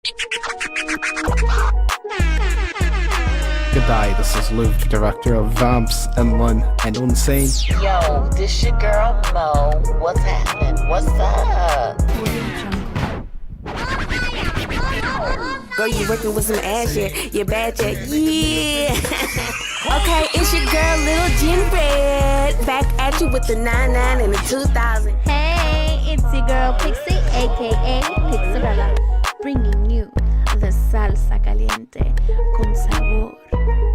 Good day, this is Luke, director of Vamps and Penyln and Unseen. Yo, this your girl Mo. What's happening? What's up? Girl, you working with some ass, you're bad, yeah. Okay, it's your girl Liljenredd, back at you with the 99 and the 2000. Hey, it's your girl Pixie, aka Pixxelrella, bringing you the salsa caliente con sabor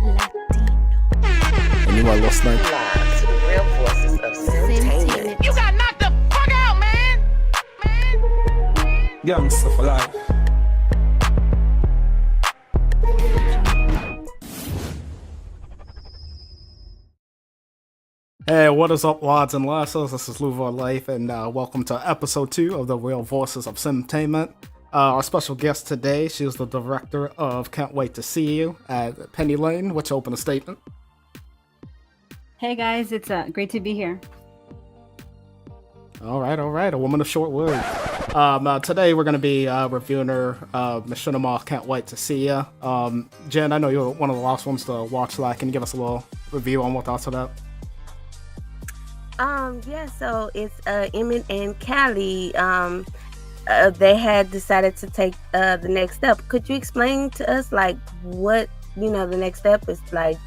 latino. And you are listening Live to the real voices of Simtainment. You got knocked the fuck out, man! Gangsta for life. Hey, what is up, lads and lasses? This is Louvodlyfe, and welcome to episode 2 of the Real Voices of Simtainment. Our special guest today, she is the director of Can't Wait to See You at Penyln, which opened a statement. Hey guys, it's great to be here. All right, a woman of short words. Today we're going to be reviewing her Machinima, Can't Wait to See You. Jen, I know you're one of the last ones to watch that. Can you give us a little review on what thoughts of that? So it's Emmett and Callie. They had decided to take the next step. Could you explain to us, like, what, the next step is, like,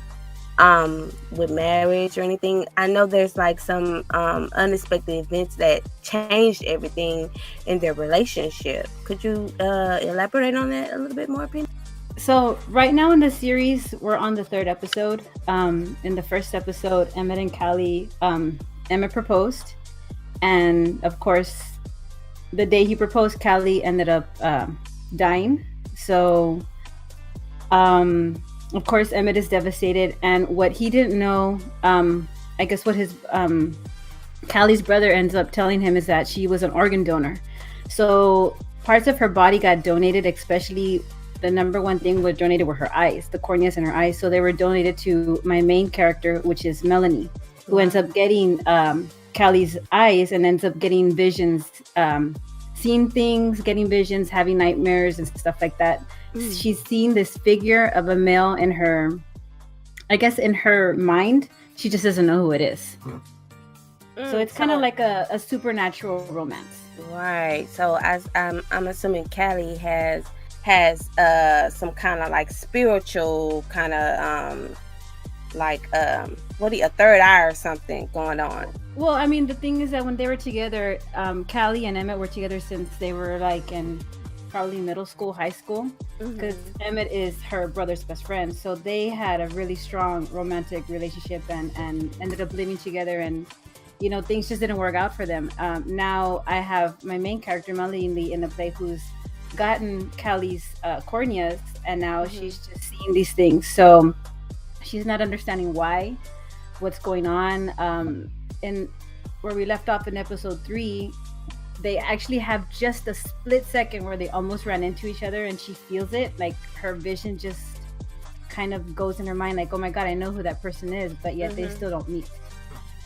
with marriage or anything? I know there's, like, some unexpected events that changed everything in their relationship. Could you elaborate on that a little bit more, Penny? So right now in the series, we're on the 3rd episode. In the first episode, Emmett and Callie, Emmett proposed, and of course, the day he proposed, Callie ended up dying. So, of course, Emmett is devastated, and what he didn't know, I guess what his Callie's brother ends up telling him is that she was an organ donor. So parts of her body got donated, especially the number one thing was donated were her eyes, the corneas in her eyes. So they were donated to my main character, which is Melanie, who ends up getting Callie's eyes and ends up getting visions, seeing things, getting visions, having nightmares and stuff like that. She's seen this figure of a male in her, I guess in her mind, she just doesn't know who it is. So it's kind of like a supernatural romance. Right. So as I'm assuming Callie has some kind of like spiritual kind of a third eye or something going on. Well, I mean, the thing is that when they were together, Callie and Emmett were together since they were like in probably middle school, high school, because Emmett is her brother's best friend. So they had a really strong romantic relationship and ended up living together, and things just didn't work out for them. Now I have my main character, Melanie, in the play, who's gotten Callie's corneas, and now she's just seeing these things. So she's not understanding what's going on. And where we left off in episode 3, they actually have just a split second where they almost ran into each other, and she feels it, like her vision just kind of goes in her mind, like, oh my god, I know who that person is, but yet they still don't meet.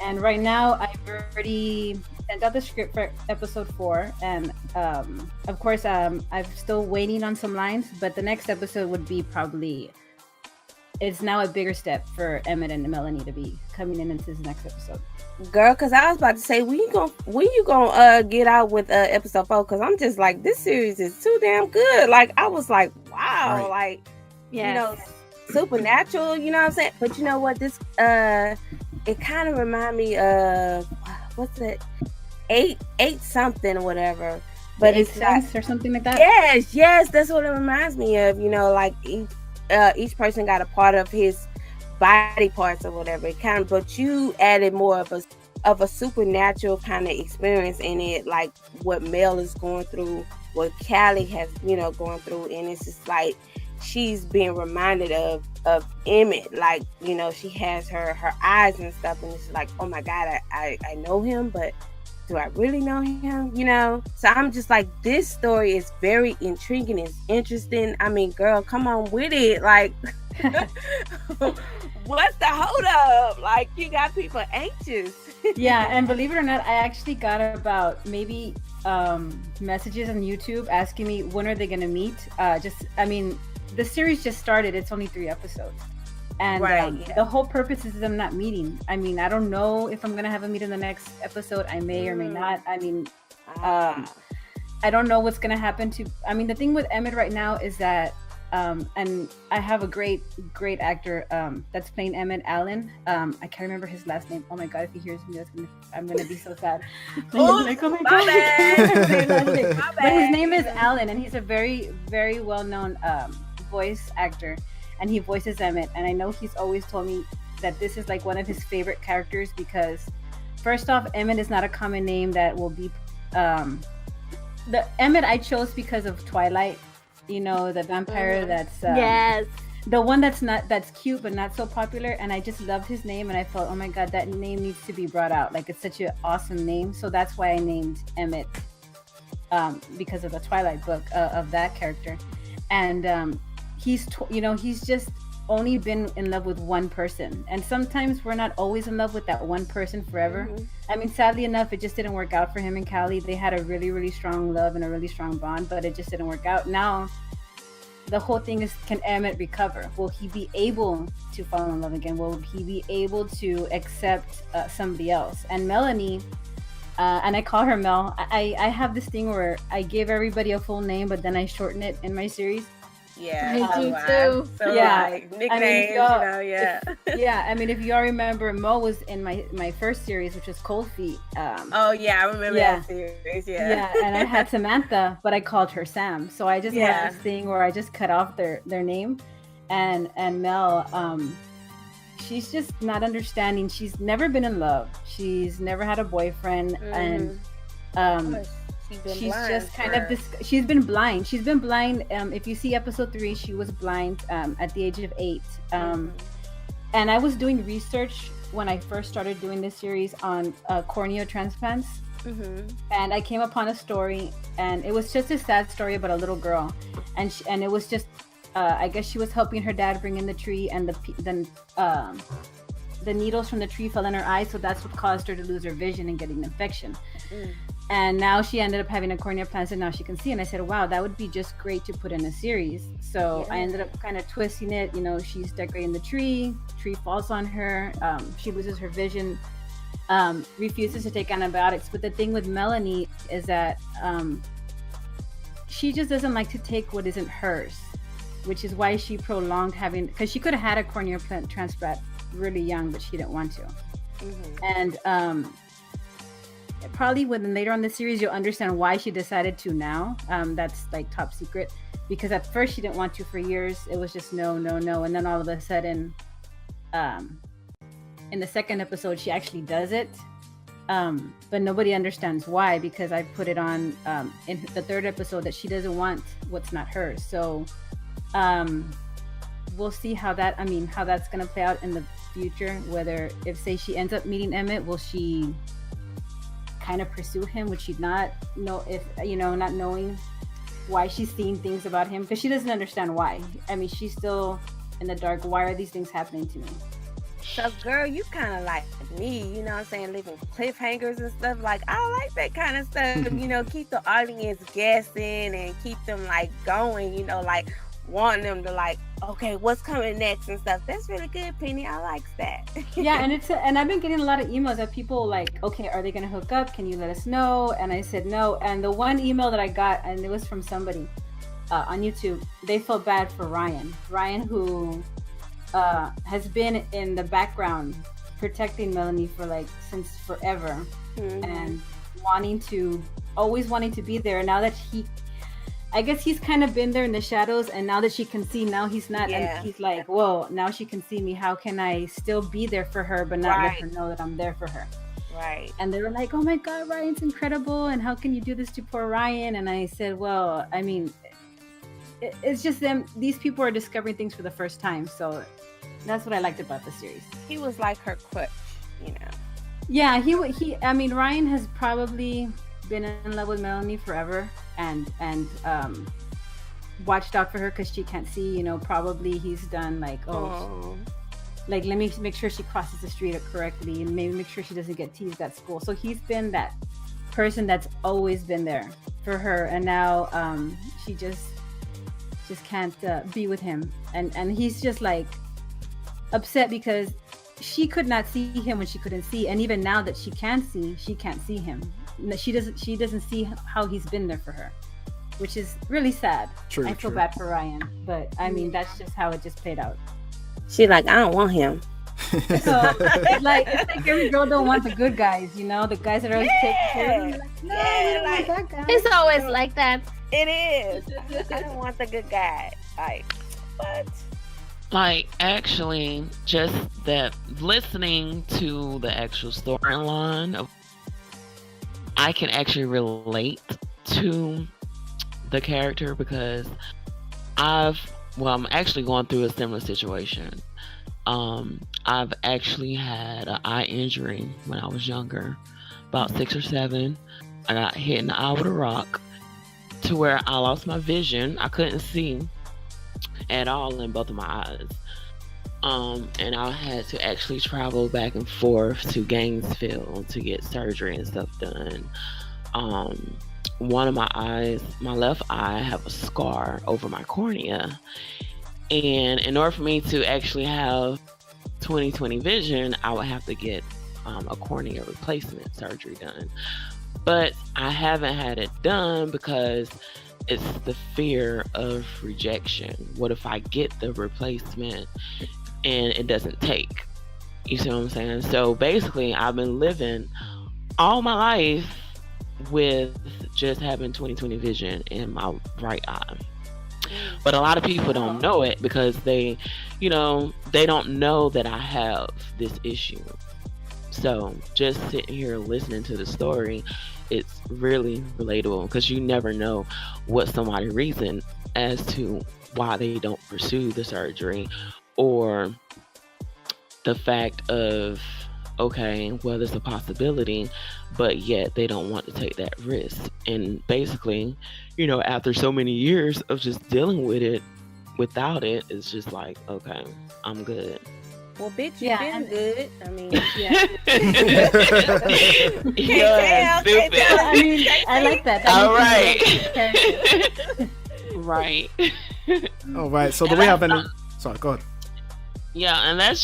And right now I've already sent out the script for episode 4, and of course I'm still waiting on some lines, but the next episode would be probably, it's now a bigger step for Emmett and Melanie to be coming in into this next episode. Girl, because I was about to say, when you gonna get out with episode 4? Because I'm just like, this series is too damn good. Like, I was like, wow, right. Like, Yes. Supernatural, you know what I'm saying? But you know what, this it kind of remind me of, what's it, 8 something or whatever. But Eighth it's Sense or something like that. Yes, that's what it reminds me of. Like each person got a part of his body parts or whatever. It kind of, but you added more of a supernatural kind of experience in it, like what Mel is going through, what Callie has, going through, and it's just like she's being reminded of Emmett, like, she has her eyes and stuff, and it's like, oh my god, I know him, but do I really know him? So I'm just like, this story is very intriguing, it's interesting. I mean, girl, come on with it, like what's the hold up? Like, you got people anxious. Yeah, and believe it or not, I actually got about maybe messages on YouTube asking me when are they going to meet. The series just started. It's only 3 episodes. And the whole purpose is them not meeting. I mean, I don't know if I'm going to have a meet in the next episode. I may or may not. I mean, I don't know what's going to happen to... I mean, the thing with Emmett right now is that and I have a great actor that's playing Emmett, Allen. I can't remember his last name. Oh my god, if he hears me, I'm gonna be so sad. Oh my god. But his name is Allen, and he's a very, very well-known voice actor, and he voices Emmett. And I know he's always told me that this is like one of his favorite characters because, first off, Emmett is not a common name that will be. The Emmett I chose because of Twilight. You know, the vampire that's yes, the one that's cute but not so popular, and I just loved his name, and I felt, oh my god, that name needs to be brought out. Like, it's such an awesome name. So that's why I named Emmett, because of the Twilight book of that character. And he's just only been in love with one person, and sometimes we're not always in love with that one person forever. I mean, sadly enough, it just didn't work out for him and Callie. They had a really, really strong love and a really strong bond, but it just didn't work out. Now the whole thing is, can Emmett recover? Will he be able to fall in love again? Will he be able to accept somebody else? And Melanie, and I call her Mel, I have this thing where I give everybody a full name, but then I shorten it in my series. Yeah, I do too. So Yeah. like nicknames, yeah. Yeah, I mean, if you all remember, Mo was in my first series, which was Cold Feet. Oh yeah, I remember that series. Yeah, and I had Samantha, but I called her Sam. So I just have this thing where I just cut off their name, and Mel, she's just not understanding. She's never been in love. She's never had a boyfriend, and she's just kind of this. She's been blind. If you see episode 3, she was blind at the age of 8. And I was doing research when I first started doing this series on cornea transplants. And I came upon a story, and it was just a sad story about a little girl, and it was just I guess she was helping her dad bring in the tree, and the needles from the tree fell in her eyes, so that's what caused her to lose her vision and getting an infection. And now she ended up having a cornea implant, and now she can see. And I said, wow, that would be just great to put in a series. So I ended up kind of twisting it. You know, she's decorating the tree falls on her, she loses her vision, refuses to take antibiotics. But the thing with Melanie is that she just doesn't like to take what isn't hers, which is why she prolonged having, because she could have had a cornea transplant really young, but she didn't want to. And probably when later on the series you'll understand why she decided to now. That's like top secret, because at first she didn't want to for years. It was just no, and then all of a sudden in the second episode she actually does it, but nobody understands why, because I put it on in the third episode that she doesn't want what's not hers. So we'll see how that's going to play out in the future, whether if say she ends up meeting Emmett, will she kind of pursue him? Would she not know, if not knowing why she's seeing things about him, because she doesn't understand why. I mean, she's still in the dark. Why are these things happening to me? So girl, you kind of like me, you know what I'm saying, leaving cliffhangers and stuff. Like, I like that kind of stuff. Keep the audience guessing and keep them like going, like wanting them to like, okay, what's coming next and stuff. That's really good, Penny. I like that. Yeah, and I've been getting a lot of emails that people like, okay, are they gonna hook up? Can you let us know? And I said no. And the one email that I got, and it was from somebody on YouTube, they felt bad for Ryan, who has been in the background protecting Melanie for like since forever, and always wanting to be there. And now that I guess he's kind of been there in the shadows, and now that she can see, now he's not, and he's like, whoa, now she can see me. How can I still be there for her, but not let her know that I'm there for her? Right. And they were like, oh my God, Ryan's incredible, and how can you do this to poor Ryan? And I said, well, I mean, it's just these people are discovering things for the first time. So that's what I liked about the series. He was like her crutch, Yeah, I mean, Ryan has probably been in love with Melanie forever, and watched out for her because she can't see. Probably he's done like, like, let me make sure she crosses the street correctly, and maybe make sure she doesn't get teased at school. So he's been that person that's always been there for her, and now she just can't be with him, and he's just like upset because she could not see him when she couldn't see, and even now that she can see, she can't see him. She doesn't see how he's been there for her, which is really sad. I feel bad for Ryan, but I mean that's just how it just played out. She like, I don't want him. So it's like every girl don't want the good guys, you know, the guys that are always taking care of you. Like, no, we don't want that guy. It's always like that. It is. I don't want the good guy. Like, what? Like, actually, just that listening to the actual storyline, I can actually relate to the character because I'm actually going through a similar situation. I've actually had an eye injury when I was younger, about 6 or 7. I got hit in the eye with a rock to where I lost my vision. I couldn't see at all in both of my eyes. And I had to actually travel back and forth to Gainesville to get surgery and stuff done. One of my eyes, my left eye, I have a scar over my cornea. And in order for me to actually have 20/20 vision, I would have to get a cornea replacement surgery done. But I haven't had it done because it's the fear of rejection. What if I get the replacement and it doesn't take? You see what I'm saying? So basically, I've been living all my life with just having 20/20 vision in my right eye. But a lot of people don't know it because they don't know that I have this issue. So just sitting here listening to the story, it's really relatable because you never know what somebody's reason as to why they don't pursue the surgery, or the fact of, okay, well, there's a possibility, but yet they don't want to take that risk. And basically, after so many years of just dealing with it without it, it's just like, okay, I'm good. Well, bitch, you've been good. I mean, yeah. Stupid. I mean, I like that. All right. Right. All right. So do we have any? Sorry, go ahead. Yeah, and it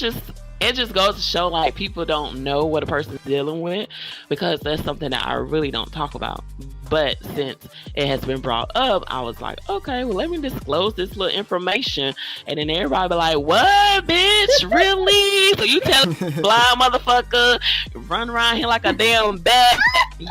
just goes to show, like, people don't know what a person's dealing with because that's something that I really don't talk about. But since it has been brought up, I was like, okay, well, let me disclose this little information. And then everybody be like, what, bitch? Really? So you tell blind motherfucker, run around here like a damn bat?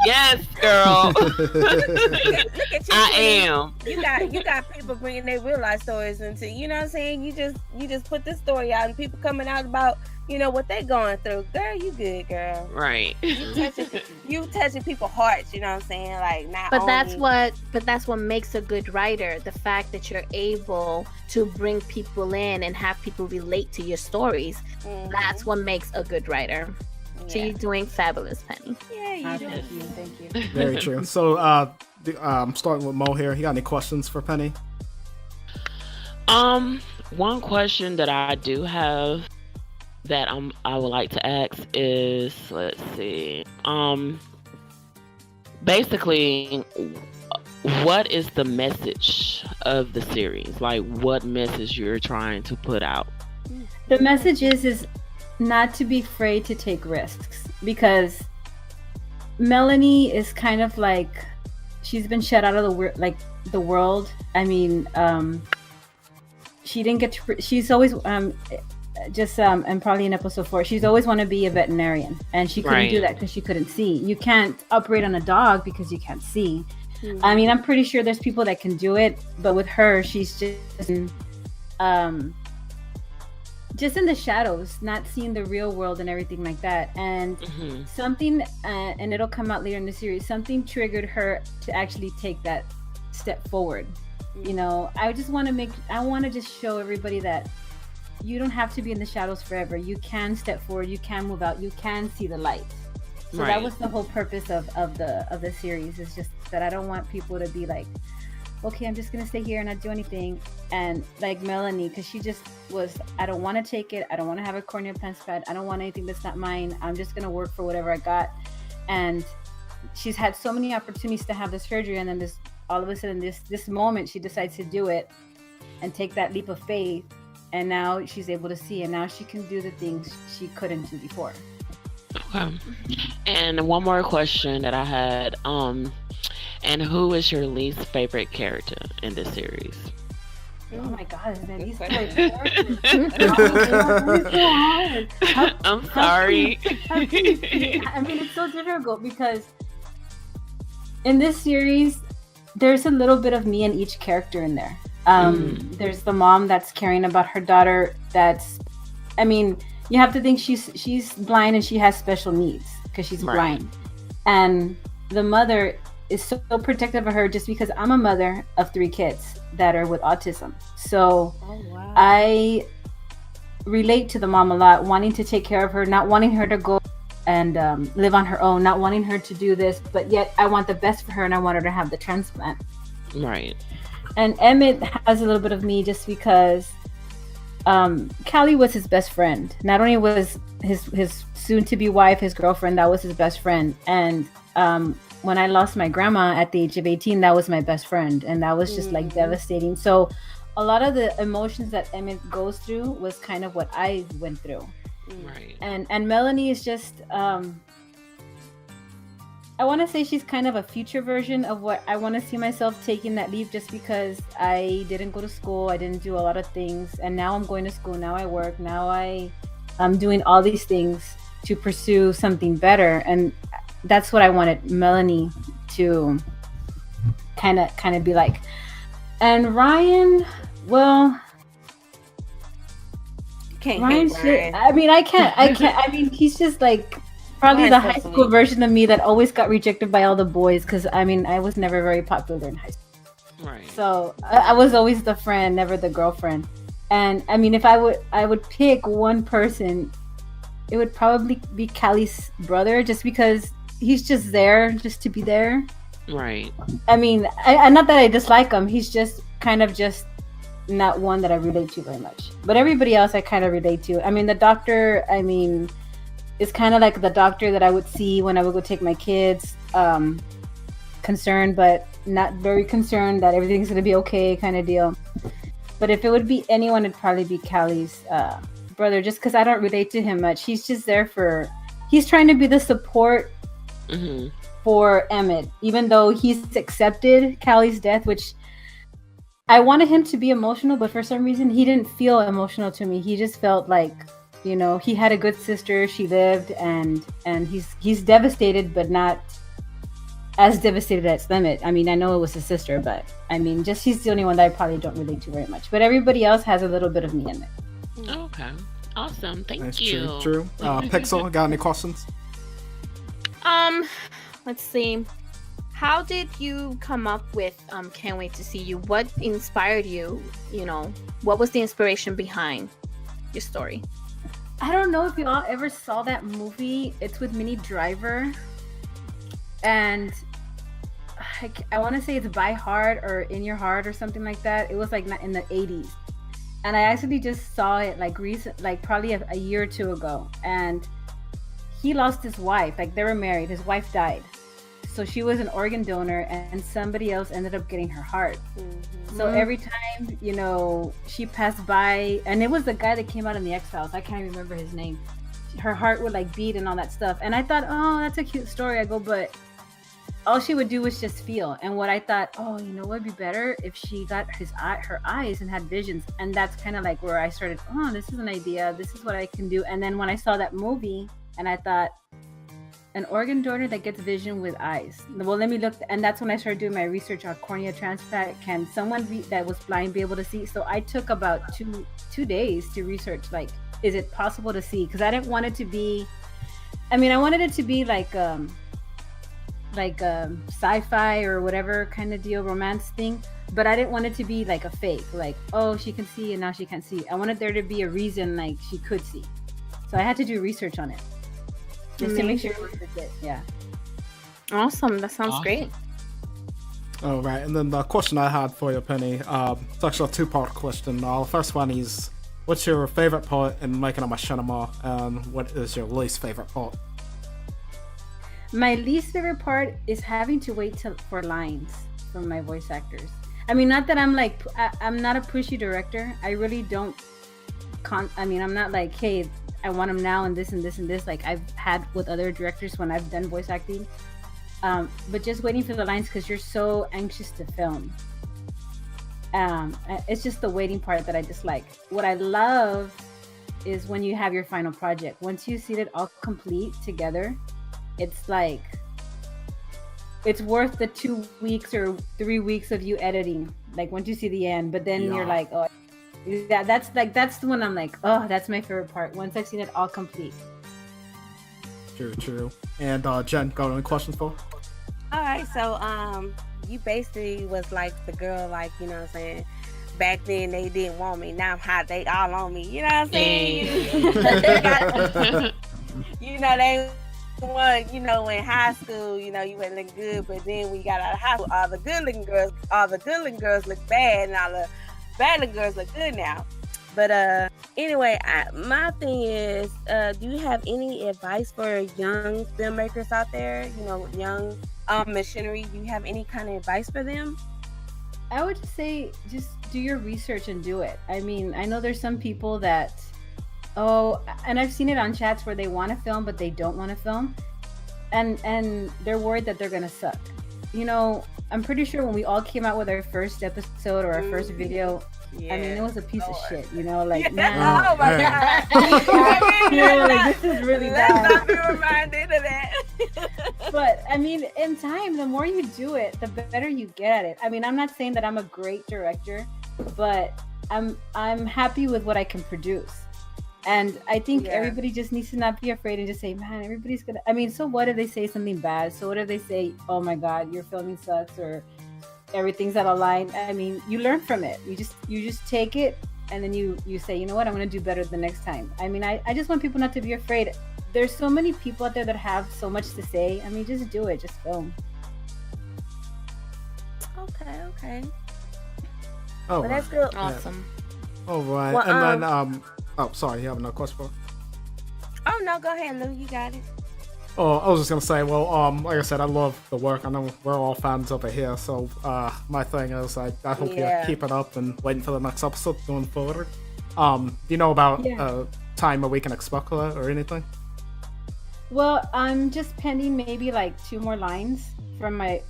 Yes, girl. Look at you, I am. You got people bringing their real life stories into, you know what I'm saying? You just put this story out and people coming out about, what they going through. Girl, you good, girl. Right. You touching people's hearts, you know what I'm saying? Like, not But only... that's what makes a good writer. The fact that you're able to bring people in and have people relate to your stories. Mm-hmm. That's what makes a good writer. Yeah. So you're doing fabulous, Penny. Yeah, you do. Thank you. Very true. So I'm starting with Mo here. You got any questions for Penny? One question that I do have that I would like to ask is, let's see, basically, what is the message of the series? Like, what message you're trying to put out? The message is not to be afraid to take risks, because Melanie is kind of like, she's been shut out of the world. I mean, she didn't get to, she's always and probably in episode 4, she's always want to be a veterinarian, and she couldn't do that because she couldn't see. You can't operate on a dog because you can't see. Mm-hmm. I mean, I'm pretty sure there's people that can do it, but with her, she's just in the shadows, not seeing the real world and everything like that. And something, and it'll come out later in the series, something triggered her to actually take that step forward. I just want to just show everybody that you don't have to be in the shadows forever. You can step forward, you can move out, you can see the light. So that was the whole purpose of the series, is just that I don't want people to be like, okay, I'm just gonna stay here and not do anything. And like Melanie, because she just was, I don't want to take it, I don't want to have a cornea transplant, I don't want anything that's not mine, I'm just gonna work for whatever I got. And she's had so many opportunities to have the surgery, and then this all of a sudden this moment she decides to do it and take that leap of faith, and now she's able to see, and now she can do the things she couldn't do before. Okay. And one more question that I had, and who is your least favorite character in this series? Oh my God, man, these are hard. I'm sorry. I mean, it's so difficult because in this series, there's a little bit of me in each character in there. There's the mom that's caring about her daughter. I mean, you have to think she's blind and she has special needs because she's blind. And the mother is so protective of her just because I'm a mother of 3 kids that are with autism. So I relate to the mom a lot, wanting to take care of her, not wanting her to go and live on her own, not wanting her to do this, but yet I want the best for her and I want her to have the transplant. Right. And Emmett has a little bit of me just because Callie was his best friend. Not only was his soon-to-be wife, his girlfriend, that was his best friend. And when I lost my grandma at the age of 18, that was my best friend. And that was just like devastating. So a lot of the emotions that Emmett goes through was kind of what I went through. Right. And Melanie is just, I want to say she's kind of a future version of what I want to see myself taking that leap, just because I didn't go to school. I didn't do a lot of things. And now I'm going to school. Now I work. Now I'm doing all these things to pursue something better. And that's what I wanted Melanie to kind of be like. And Ryan, well, Ryan should, I mean, I can't. I mean, he's just like probably the high school version of me that always got rejected by all the boys, because I mean, I was never very popular in high school. Right. So I was always the friend, never the girlfriend. And I mean, if I would pick one person, it would probably be Callie's brother, just because he's just there just to be there. Right. I mean, I not that I dislike him. He's just kind of just not one that I relate to very much. But everybody else I kind of relate to. I mean, the doctor, I mean, is kind of like the doctor that I would see when I would go take my kids. Concerned, but not very concerned that everything's going to be okay kind of deal. But if it would be anyone, it'd probably be Callie's brother, just because I don't relate to him much. He's just there he's trying to be the support for Emmett, even though he's accepted Callie's death, which I wanted him to be emotional, but for some reason he didn't feel emotional to me. He just felt like, you know, he had a good sister, she lived, and he's devastated, but not as devastated as Emmett. I mean, I know it was his sister, but I mean, just he's the only one that I probably don't relate to very much. But everybody else has a little bit of me in it. Okay. Awesome. Thank That's you. True. Pixel, got any questions? Let's see. How did you come up with Can't Wait to See You? What inspired you? You know, what was the inspiration behind your story? I don't know if you all ever saw that movie. It's with Minnie Driver. And I want to say it's By Heart or In Your Heart or something like that. It was like in the 80s. And I actually just saw it like probably a year or two ago. And he lost his wife. Like, they were married. His wife died. So she was an organ donor, and somebody else ended up getting her heart. So every time, you know, she passed by, and it was the guy that came out in the X-Files. I can't remember his name. Her heart would like beat and all that stuff. And I thought, oh, that's a cute story. I go, but all she would do was just feel. And what I thought, oh, you know what would be better if she got her eyes and had visions. And that's kind of like where I started, oh, this is an idea. This is what I can do. And then when I saw that movie, and I thought, an organ donor that gets vision with eyes. Well, let me look. And that's when I started doing my research on cornea transplant. Can someone that was blind be able to see? So I took about two days to research, like, is it possible to see? Because I didn't want it to be, I mean, I wanted it to be like sci-fi or whatever kind of deal, romance thing. But I didn't want it to be like a fake, like, oh, she can see and now she can't see. I wanted there to be a reason like she could see. So I had to do research on it. Just to make sure it was legit. Yeah. Awesome. That sounds great. All right. And then the question I had for you, Penny, it's actually a two-part question. The first one is, what's your favorite part in making a machinima, and what is your least favorite part? My least favorite part is having to wait for lines from my voice actors. I mean, not that I'm like, I'm not a pushy director. I really don't. I'm not like, hey, I want them now and this and this and this. Like I've had with other directors when I've done voice acting. But just waiting for the lines because you're so anxious to film. It's just the waiting part that I dislike. What I love is when you have your final project. Once you see it all complete together, it's like, it's worth the 2 weeks or 3 weeks of you editing. Like once you see the end, but then you're like, oh, that's the one I'm like, oh, that's my favorite part. Once I've seen it all complete. True. And Jen, got any questions for? All right, so you basically was like the girl, like, you know what I'm saying, back then they didn't want me, now I'm hot, they all on me, you know what I'm saying? You know, they want, you know, in high school, you know, you were looking good, but then when you got out of high school, all the good looking girls look bad, and all the bad looking girls look good now. But anyway, my thing is, do you have any advice for young filmmakers out there, you know, young machinery? Do you have any kind of advice for them? I would just say, just do your research and do it. I mean, I know there's some people that, and I've seen it on chats where they want to film, but they don't want to film. And they're worried that they're going to suck. You know, I'm pretty sure when we all came out with our first episode or our first video, I mean, it was a piece of shit, you know, like, man. Oh my God. You know, like, this is really bad. Let's not be reminded of that. But I mean, in time, the more you do it, the better you get at it. I mean, I'm not saying that I'm a great director, but I'm happy with what I can produce. And I think everybody just needs to not be afraid and just say, man, everybody's gonna, I mean, so what if they say something bad? So what if they say, oh my God, your filming sucks, or everything's out of line? I mean, you learn from it. You just take it, and then you say, you know what, I'm gonna do better the next time. I mean, I just want people not to be afraid. There's so many people out there that have so much to say. I mean, just do it, just film. Okay. Oh, Well, that's good. Awesome. All right. Well, And then, sorry, you have another question for? Oh no, go ahead, Lou. You got it. Oh, I was just gonna say, well, like I said, I love the work. I know we're all fans over here, so my thing is, I hope you keep it up and waiting for the next episode going forward. Do you know about time where we can expect that or anything? Well, I'm just pending maybe like 2 more lines from my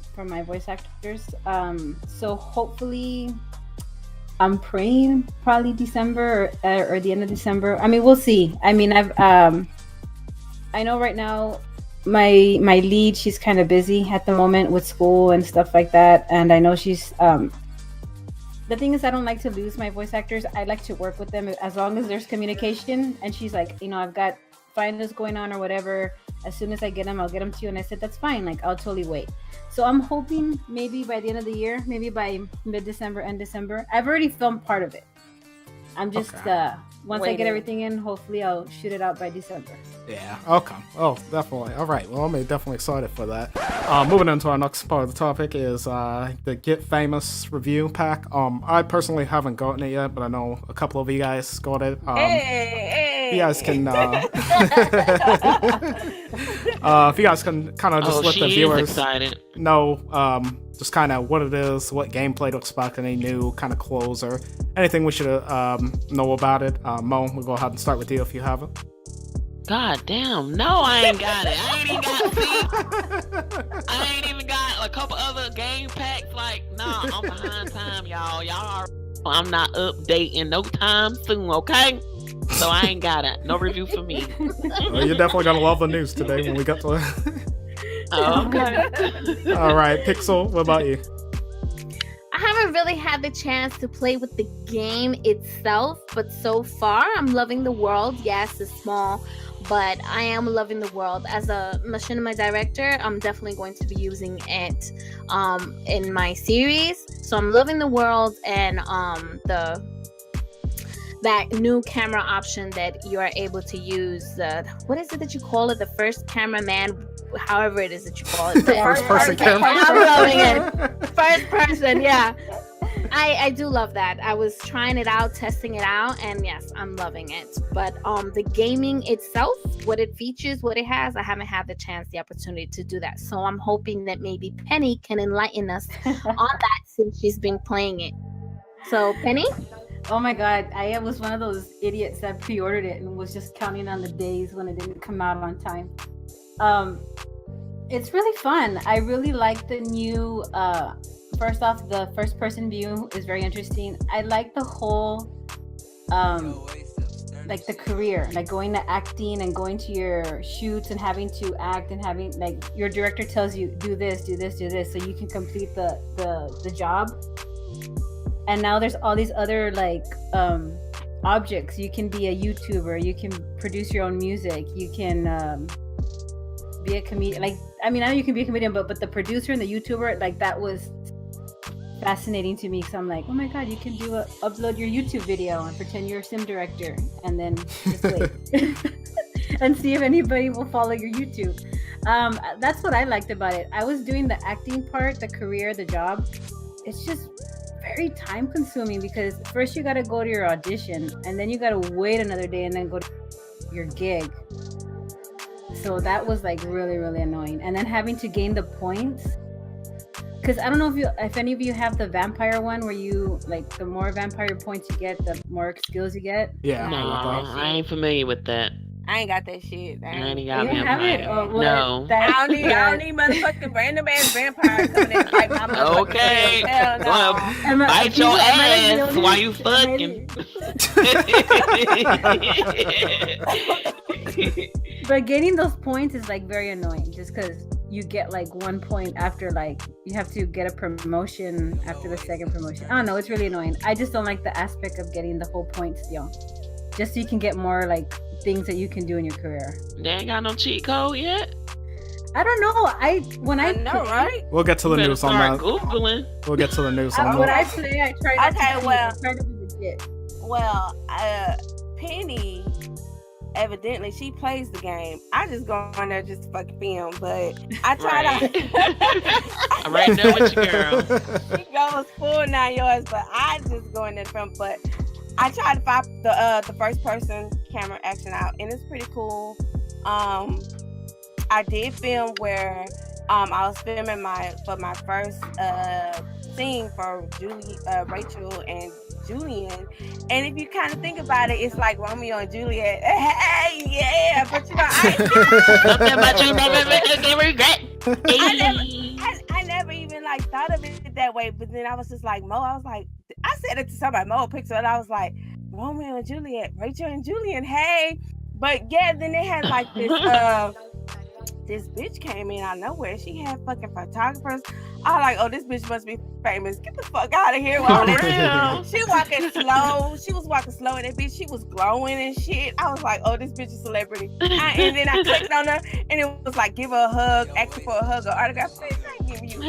voice actors. So hopefully, I'm praying probably December or the end of December. I mean, we'll see. I mean, I know right now my lead, she's kind of busy at the moment with school and stuff like that, and I know she's the thing is, I don't like to lose my voice actors. I like to work with them as long as there's communication. And she's like, you know, I've got finals going on or whatever. As soon as I get them, I'll get them to you. And I said, that's fine. Like, I'll totally wait. So I'm hoping maybe by the end of the year, maybe by mid-December, end December. I've already filmed part of it. I'm just once I get everything in, hopefully I'll shoot it out by December. Yeah, okay. Oh, definitely. All right. Well, I'm definitely excited for that. Moving into our next part of the topic is the Get Famous review pack. I personally haven't gotten it yet, but I know a couple of you guys got it. You guys can if you guys can kind of just let the viewers know just kind of what it is, what gameplay to expect, any new kind of clothes or anything we should know about it. Mo, we'll go ahead and start with you if you have it. God damn, no, I ain't got it. I ain't even got a couple other game packs. Like, nah, I'm behind time, y'all. I'm not updating no time soon, okay? So I ain't got it. No review for me. Well, you're definitely gonna love the news today when we get to it. Oh, okay. All right, Pixel, what about you? I haven't really had the chance to play with the game itself, but so far I'm loving the world. Yes, it's small, but I am loving the world. As a Machinima director, I'm definitely going to be using it in my series. So I'm loving the world and that new camera option that you are able to use. What is it that you call it? The first cameraman, however it is that you call it. First person camera. I'm loving it. First person, yeah. I do love that. I was trying it out, testing it out, and yes, I'm loving it. But the gaming itself, what it features, what it has, I haven't had the opportunity to do that. So I'm hoping that maybe Penny can enlighten us on that since she's been playing it. So Penny? Oh my god, I was one of those idiots that pre-ordered it and was just counting on the days when it didn't come out on time. It's really fun. I really like the new first off, the first person view is very interesting. I like the whole like the career, like going to acting and going to your shoots and having to act and having like your director tells you do this so you can complete the job. And now there's all these other like objects. You can be a YouTuber, you can produce your own music, you can be a comedian. Like, I mean, I know you can be a comedian, but the producer and the YouTuber, like that was fascinating to me. So I'm like, oh my god, you can upload your YouTube video and pretend you're a sim director, and then just wait and see if anybody will follow your YouTube. That's what I liked about it. I was doing the acting part, the career, the job. It's just very time consuming because first you got to go to your audition and then you got to wait another day and then go to your gig. So that was like really, really annoying. And then having to gain the points, because I don't know if any of you have the vampire one where you like the more vampire points you get, the more skills you get. Yeah. No, I ain't familiar with that. I ain't got that shit. I ain't got You have it? vampire. Oh, No. I don't need motherfucking random ass vampire coming in like my motherfucking Okay. Hell no. Well, bite your ass while you fucking. But getting those points is like very annoying just because you get like 1 point after like you have to get a promotion after the second promotion. I don't know, it's really annoying. I just don't like the aspect of getting the whole points deal. Just so you can get more like things that you can do in your career. They ain't got no cheat code yet. I don't know. I know, right? We'll get to the Better news on start that. Googling. We'll get to the news on when that. I play, I try not Okay, to well- I try to be legit. Well, Penny, evidently she plays the game. I just go on there just to fucking film, but I try to. I'm right there with you, girl. She goes full 9 yards, but I just go in there to film. But I tried to find the first person camera action out, and it's pretty cool. I did film where I was filming my first scene for Rachel and Julian, and if you kind of think about it, it's like Romeo and Juliet. Hey, yeah, but you know, Something about you never regret. I never even like thought of it that way. But then I was just like Mo. I was like, I said it to somebody, Mo Pixxel, and I was like, Romeo and Juliet, Rachel and Julian. Hey, but yeah, then they had like this. This bitch came in out of nowhere. She had fucking photographers. I was like, oh, this bitch must be famous. Get the fuck out of here. She walking slow. She was walking slow, and that bitch, she was glowing and shit. I was like, oh, this bitch is a celebrity. And then I clicked on her, and it was like, give her a hug, ask her for a hug or autograph. Bitch, I ain't giving you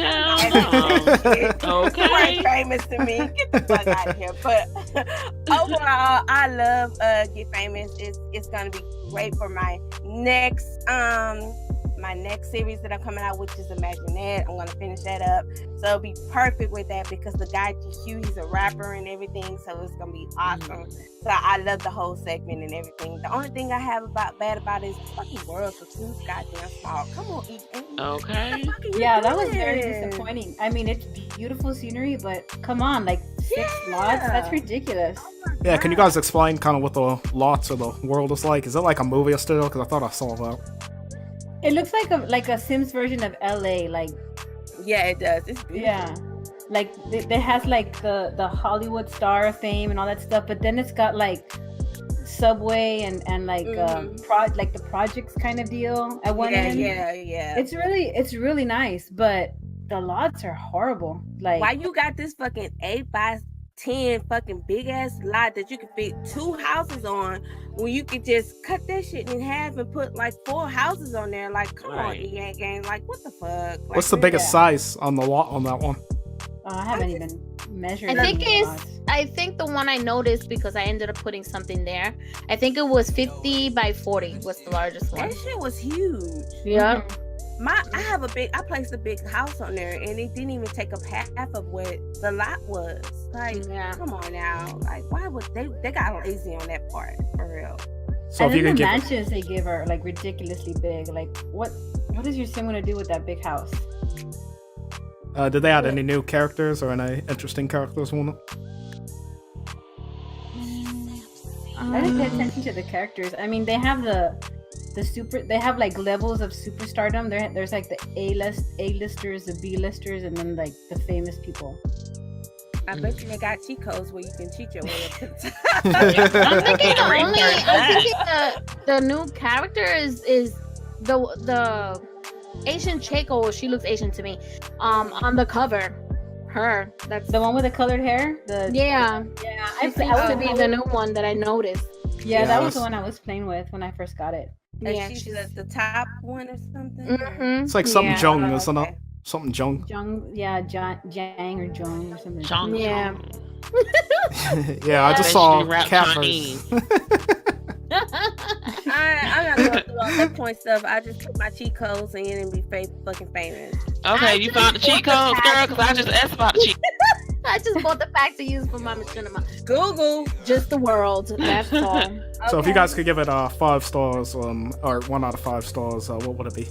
shit. Okay. You ain't famous to me. Get the fuck out of here. But overall, I love Get Famous. It's gonna be great for my next series that I'm coming out, which is Imaginette. I'm gonna finish that up, so it'll be perfect with that because the guy Hugh, he's a rapper and everything, so it's gonna be awesome. So I love the whole segment and everything. The only thing I have bad about it is the fucking world so too goddamn small. Come on, eat. Okay. Yeah, that was very disappointing. I mean, it's beautiful scenery, but come on, like 6 lots? That's ridiculous. Yeah, can you guys explain kind of what the lots of the world is like? Is it like a movie still? Because I thought I saw that. It looks like a Sims version of LA. Like, yeah, it does. It's beautiful. Yeah, like it has like the Hollywood star of fame and all that stuff, but then it's got like subway and like like the projects kind of deal at one end. Yeah. It's really nice, but the lots are horrible. Like, why you got this fucking 8x10 fucking big ass lot that you can fit 2 houses on when you could just cut that shit in half and put like 4 houses on there? Like, come on, EA game. Like, what the fuck? Like, What's the biggest size on the lot on that one? I haven't even measured. I think the one I noticed because I ended up putting something there. I think it was 50 by 40 was the largest one. That shit was huge. Yeah. I placed a big house on there, and it didn't even take up half of what the lot was. Like, come on now, like, why would they got lazy on that part for real? So and then the mansions they give are like ridiculously big. Like, what is your sim gonna do with that big house? Did they add any new characters or any interesting characters on it? I didn't pay attention to the characters. I mean, they have they have like levels of superstardom. There's like the A-listers, the B-listers, and then like the famous people. I bet you they got cheat codes where you can cheat your way up to the top. The new character is the Asian Cheiko. She looks Asian to me. On the cover, that's the one with the colored hair. Yeah. I seems to be the new one that I noticed. Yeah, that was the one I was playing with when I first got it. Yeah, she's the top one or something. Mm-hmm. It's like something Jung, isn't it? Something Jung. Jang or Jung or something. Yeah. Yeah, I just saw Catherine. I gotta go through all that point stuff. I just put my cheat codes and then be fucking famous. Okay, you found the cheat codes, girl? Because I just asked about the cheat. I just bought the pack to use for my Machinima. Google. Just the world. That's all. Okay. So if you guys could give it 5 stars, or 1 out of 5 stars, what would it be?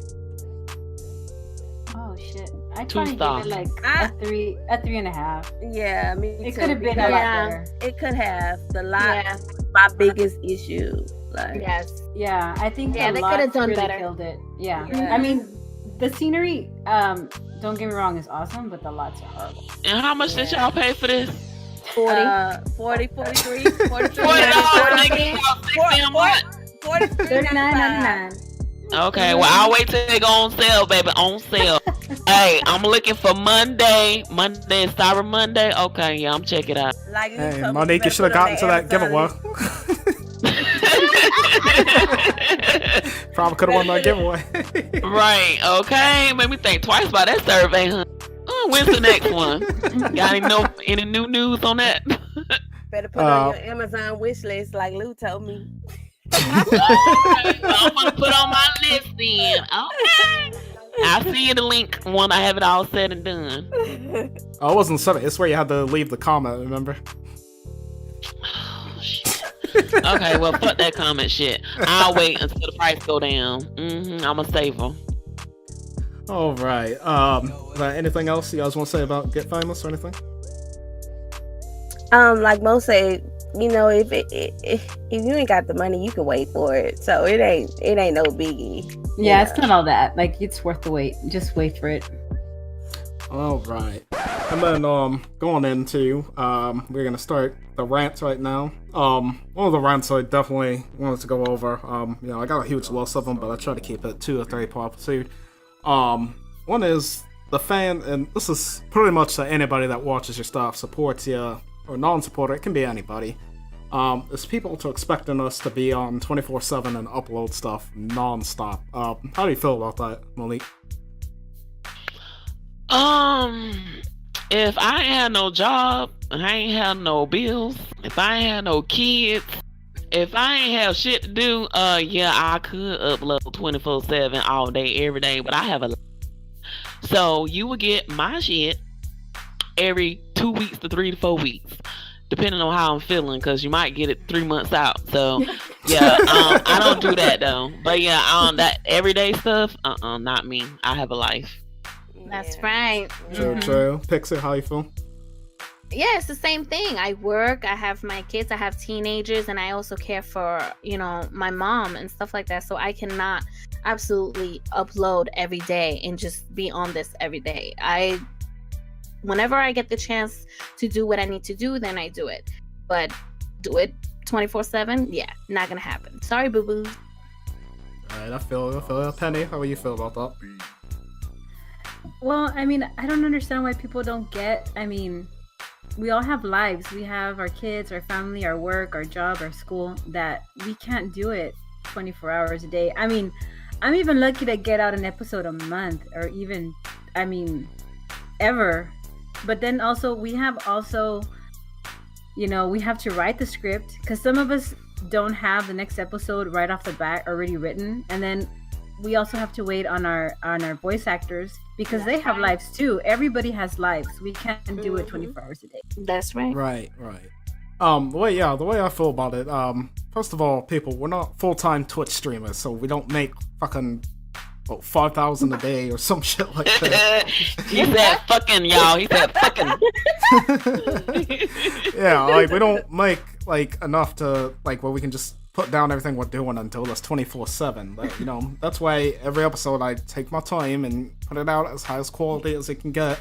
Oh shit! I 2 stars. Give it like a 3.5. Yeah, I mean, it could have been a lot better. It could have. The lot. My biggest issue. Like, yes. Yeah, I think they could have done really better. Killed it. Yeah. I mean, the scenery. Don't get me wrong, is awesome, but the lots are horrible. And how much did y'all pay for this? 40, 43, 43, 39.99. Okay, well, I'll wait till they go on sale, baby. On sale. Hey, I'm looking for Monday. Monday is Cyber Monday. Okay, yeah, I'm checking it out. Like, hey, Monique, you should have gotten to that giveaway. Probably could have won that giveaway. Right, okay. Made me think twice about that survey, huh? Oh, when's the next one? Got any new news on that? Better put on your Amazon wish list like Lou told me. Okay, I'm gonna put on my list then. Okay. I'll see you the link when I have it all said and done. Oh, it wasn't something. It's where you had to leave the comment, remember? Oh, shit. Okay, well, fuck that comment shit. I'll wait until the price go down. I'm a saver. All right. Anything else you guys want to say about Get Famous or anything? Like Mo said, you know, if you ain't got the money, you can wait for it. So it ain't no biggie. Yeah, it's not all that. Like, it's worth the wait. Just wait for it. All right. And then going into we're gonna start the rants right now. One of the rants I definitely wanted to go over. You know, I got a huge list of them, but I try to keep it 2 or 3 per episode. One is the fan, and this is pretty much to anybody that watches your stuff, supports you, or non-supporter. It can be anybody. It's people to expecting us to be on 24/7 and upload stuff non-stop. How do you feel about that, Malik? If I ain't had no job, I ain't had no bills, if I ain't had no kids, if I ain't have shit to do, yeah, I could upload 24/7 all day, every day, but I have a life. So you will get my shit every 2 weeks to 3 to 4 weeks, depending on how I'm feeling, because you might get it 3 months out. So yeah, I don't do that though. But yeah, that everyday stuff, not me. I have a life. That's right. True. Pixie, how you feel? Yeah, it's the same thing. I work, I have my kids, I have teenagers, and I also care for, you know, my mom and stuff like that. So I cannot absolutely upload every day and just be on this every day. Whenever I get the chance to do what I need to do, then I do it. But do it 24/7? Yeah, not gonna happen. Sorry, boo-boo. Alright, I feel Penny, how do you feel about that? Well, I mean, I don't understand why people don't get, I mean, we all have lives. We have our kids, our family, our work, our job, our school, that we can't do it 24 hours a day. I mean, I'm even lucky to get out an episode a month, or even, I mean, ever. But then also, we have to write the script, because some of us don't have the next episode right off the bat already written. And then we also have to wait on our voice actors because they have lives too. Everybody has lives. We can't do it 24 hours a day. That's right. Right. The way I feel about it, first of all, people, we're not full-time Twitch streamers, so we don't make fucking 5,000 a day or some shit like that. He said fucking, y'all. He said fucking. Yeah, like we don't make like enough to like where we can just put down everything we're doing until it's 24/7. But you know, that's why every episode I take my time and put it out as highest quality as it can get.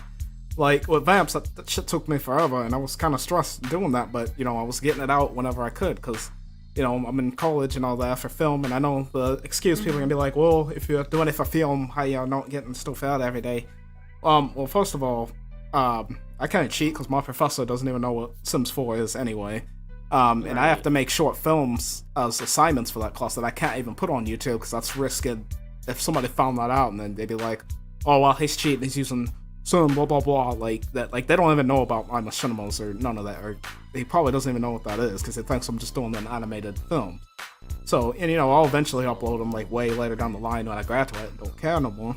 Like with Vamps, that shit took me forever, and I was kind of stressed doing that. But you know, I was getting it out whenever I could because you know I'm in college and all that for film, and I know the excuse people are gonna be like, well, if you're doing it for film, how you not getting stuff out every day? Well, first of all, I can't cheat because my professor doesn't even know what Sims 4 is anyway. And I have to make short films as assignments for that class that I can't even put on YouTube because that's risky if somebody found that out and then they'd be like, oh, well, he's cheating, he's using some blah blah blah like that. Like they don't even know about my machinimas or none of that, or he probably doesn't even know what that is because he thinks I'm just doing an animated film. So, and you know, I'll eventually upload them like way later down the line when I graduate and don't care no more.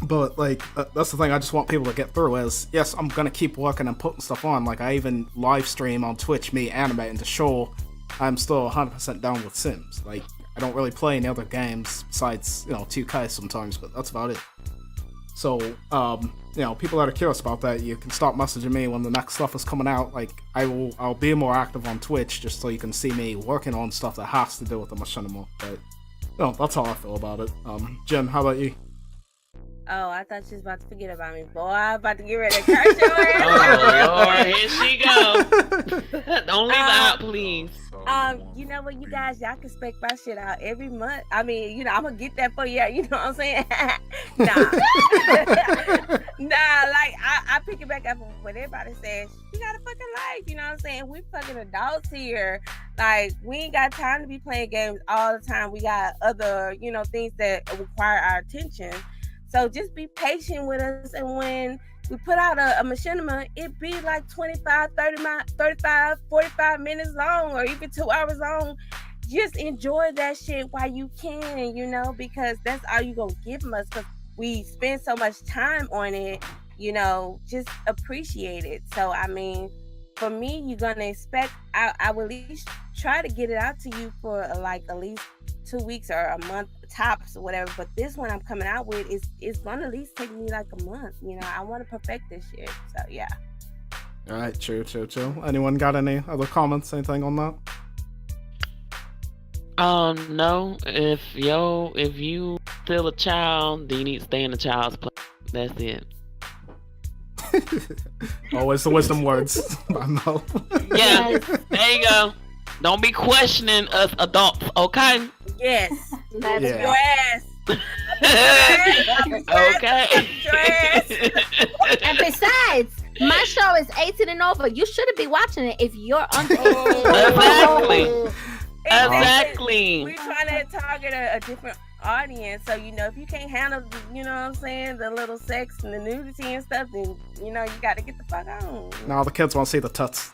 But like that's the thing I just want people to get through is yes, I'm gonna keep working and putting stuff on. Like I even live stream on Twitch me animating to show I'm still 100% down with Sims. Like I don't really play any other games besides, you know, 2K sometimes, but that's about it. So you know, people that are curious about that, you can start messaging me when the next stuff is coming out. Like I'll be more active on Twitch just so you can see me working on stuff that has to do with the machinima. But you know, that's how I feel about it. Jen, how about you? Oh, I thought she was about to forget about me. Boy, I'm about to get ready to curse your ass. Oh, Lord, here she go. Don't leave out, please. You know what, you guys, y'all can spec my shit out every month. I mean, you know, I'm gonna get that for you. You know what I'm saying? Nah, like I pick it back up what everybody says. You got a fucking life. You know what I'm saying? We fucking adults here. Like we ain't got time to be playing games all the time. We got other, you know, things that require our attention. So just be patient with us, and when we put out a machinima, it be like 25, 30, 35, 45 minutes long, or even 2 hours long. Just enjoy that shit while you can, you know, because that's all you gonna give from us, because we spend so much time on it, you know, just appreciate it. So, I mean, for me, you're gonna expect, I will at least try to get it out to you for like at least 2 weeks or a month tops or whatever, but this one I'm coming out with is gonna at least take me like a month. You know, I want to perfect this shit. So yeah. All right, true. Anyone got any other comments, anything on that? No. If you still a child, then you need to stay in the child's place. That's it. Always the wisdom words. I know. Yeah, there you go. Don't be questioning us adults, okay? Yes. That's Yeah. your ass. Okay. Your ass. And besides, my show is 18 and over. You shouldn't be watching it if you're under 18. Exactly. We're trying to target a different audience. So, you know, if you can't handle, you know what I'm saying, the little sex and the nudity and stuff, then, you know, you got to get the fuck on. Now the kids want to see the tuts.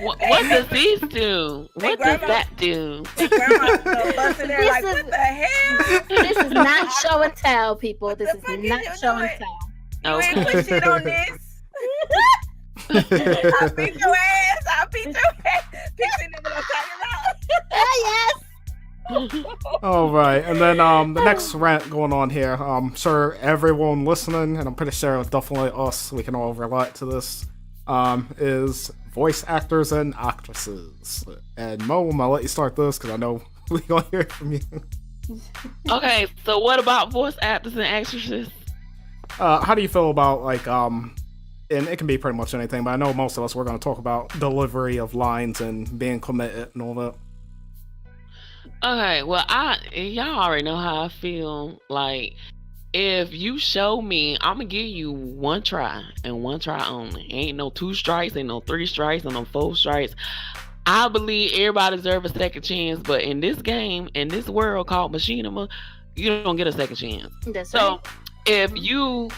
What does these do? What does that do? Grandma busting there like, what the hell? This is not show and tell, people. This is not show and tell. You ain't put shit on this. I'll beat your ass. Pixie nigga gonna talk about. Yes. All right, and then the next rant going on here. Sure, everyone listening, and I'm pretty sure it's definitely us. We can all relate to this. Is voice actors and actresses. And Mo, I'm gonna let you start this because I know we're gonna hear it from you. Okay, so what about voice actors and actresses? How do you feel about like and it can be pretty much anything, but I know most of us we're gonna talk about delivery of lines and being committed and all that. Okay, well, y'all already know how I feel. Like, if you show me, I'm gonna give you one try and one try only. Ain't no 2 strikes, ain't no 3 strikes, ain't no 4 strikes. I believe everybody deserves a second chance, but in this game, in this world called Machinima, you don't get a second chance. That's so, right. If you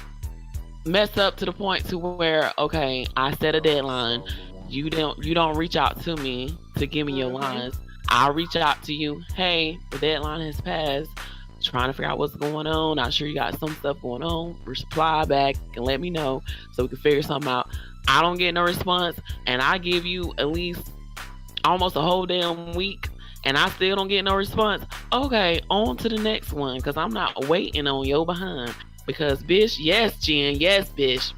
mess up to the point to where, okay, I set a deadline, you don't reach out to me to give me your lines, I'll reach out to you. Hey, the deadline has passed. Trying to figure out what's going on. Not sure you got some stuff going on. Reply back and let me know so we can figure something out. I don't get no response, and I give you at least almost a whole damn week, and I still don't get no response. Okay, on to the next one, because I'm not waiting on your behind. Because, bitch, yes, Jen, yes, bitch.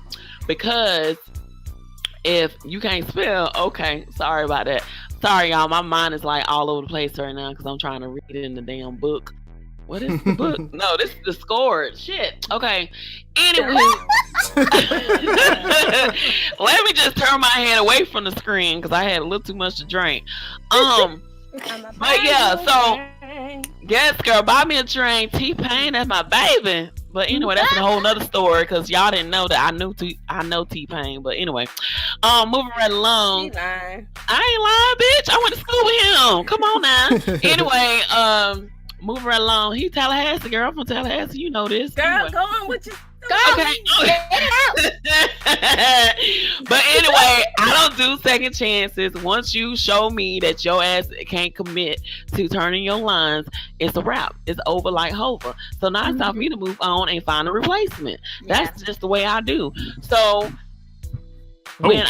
Because if you can't spell, okay, sorry about that. Sorry, y'all, my mind is like all over the place right now because I'm trying to read it in the damn book. What is the book? No, this is the score. Shit. Okay. Anyway, let me just turn my head away from the screen because I had a little too much to drink. But yeah, so yes, girl, buy me a train. T-Pain, that's my baby. But anyway, that's a whole nother story because y'all didn't know that I know T-Pain. But anyway, moving right along. I ain't lying, bitch. I went to school with him. Come on now. Anyway, moving right along. He Tallahassee, girl. I'm from Tallahassee. You know this. Girl, anyway. go on with your Okay. But anyway, I don't do second chances. Once you show me that your ass can't commit to turning your lines, it's a wrap. It's over like Hova. So now it's time for me to move on and find a replacement. That's just the way I do. So when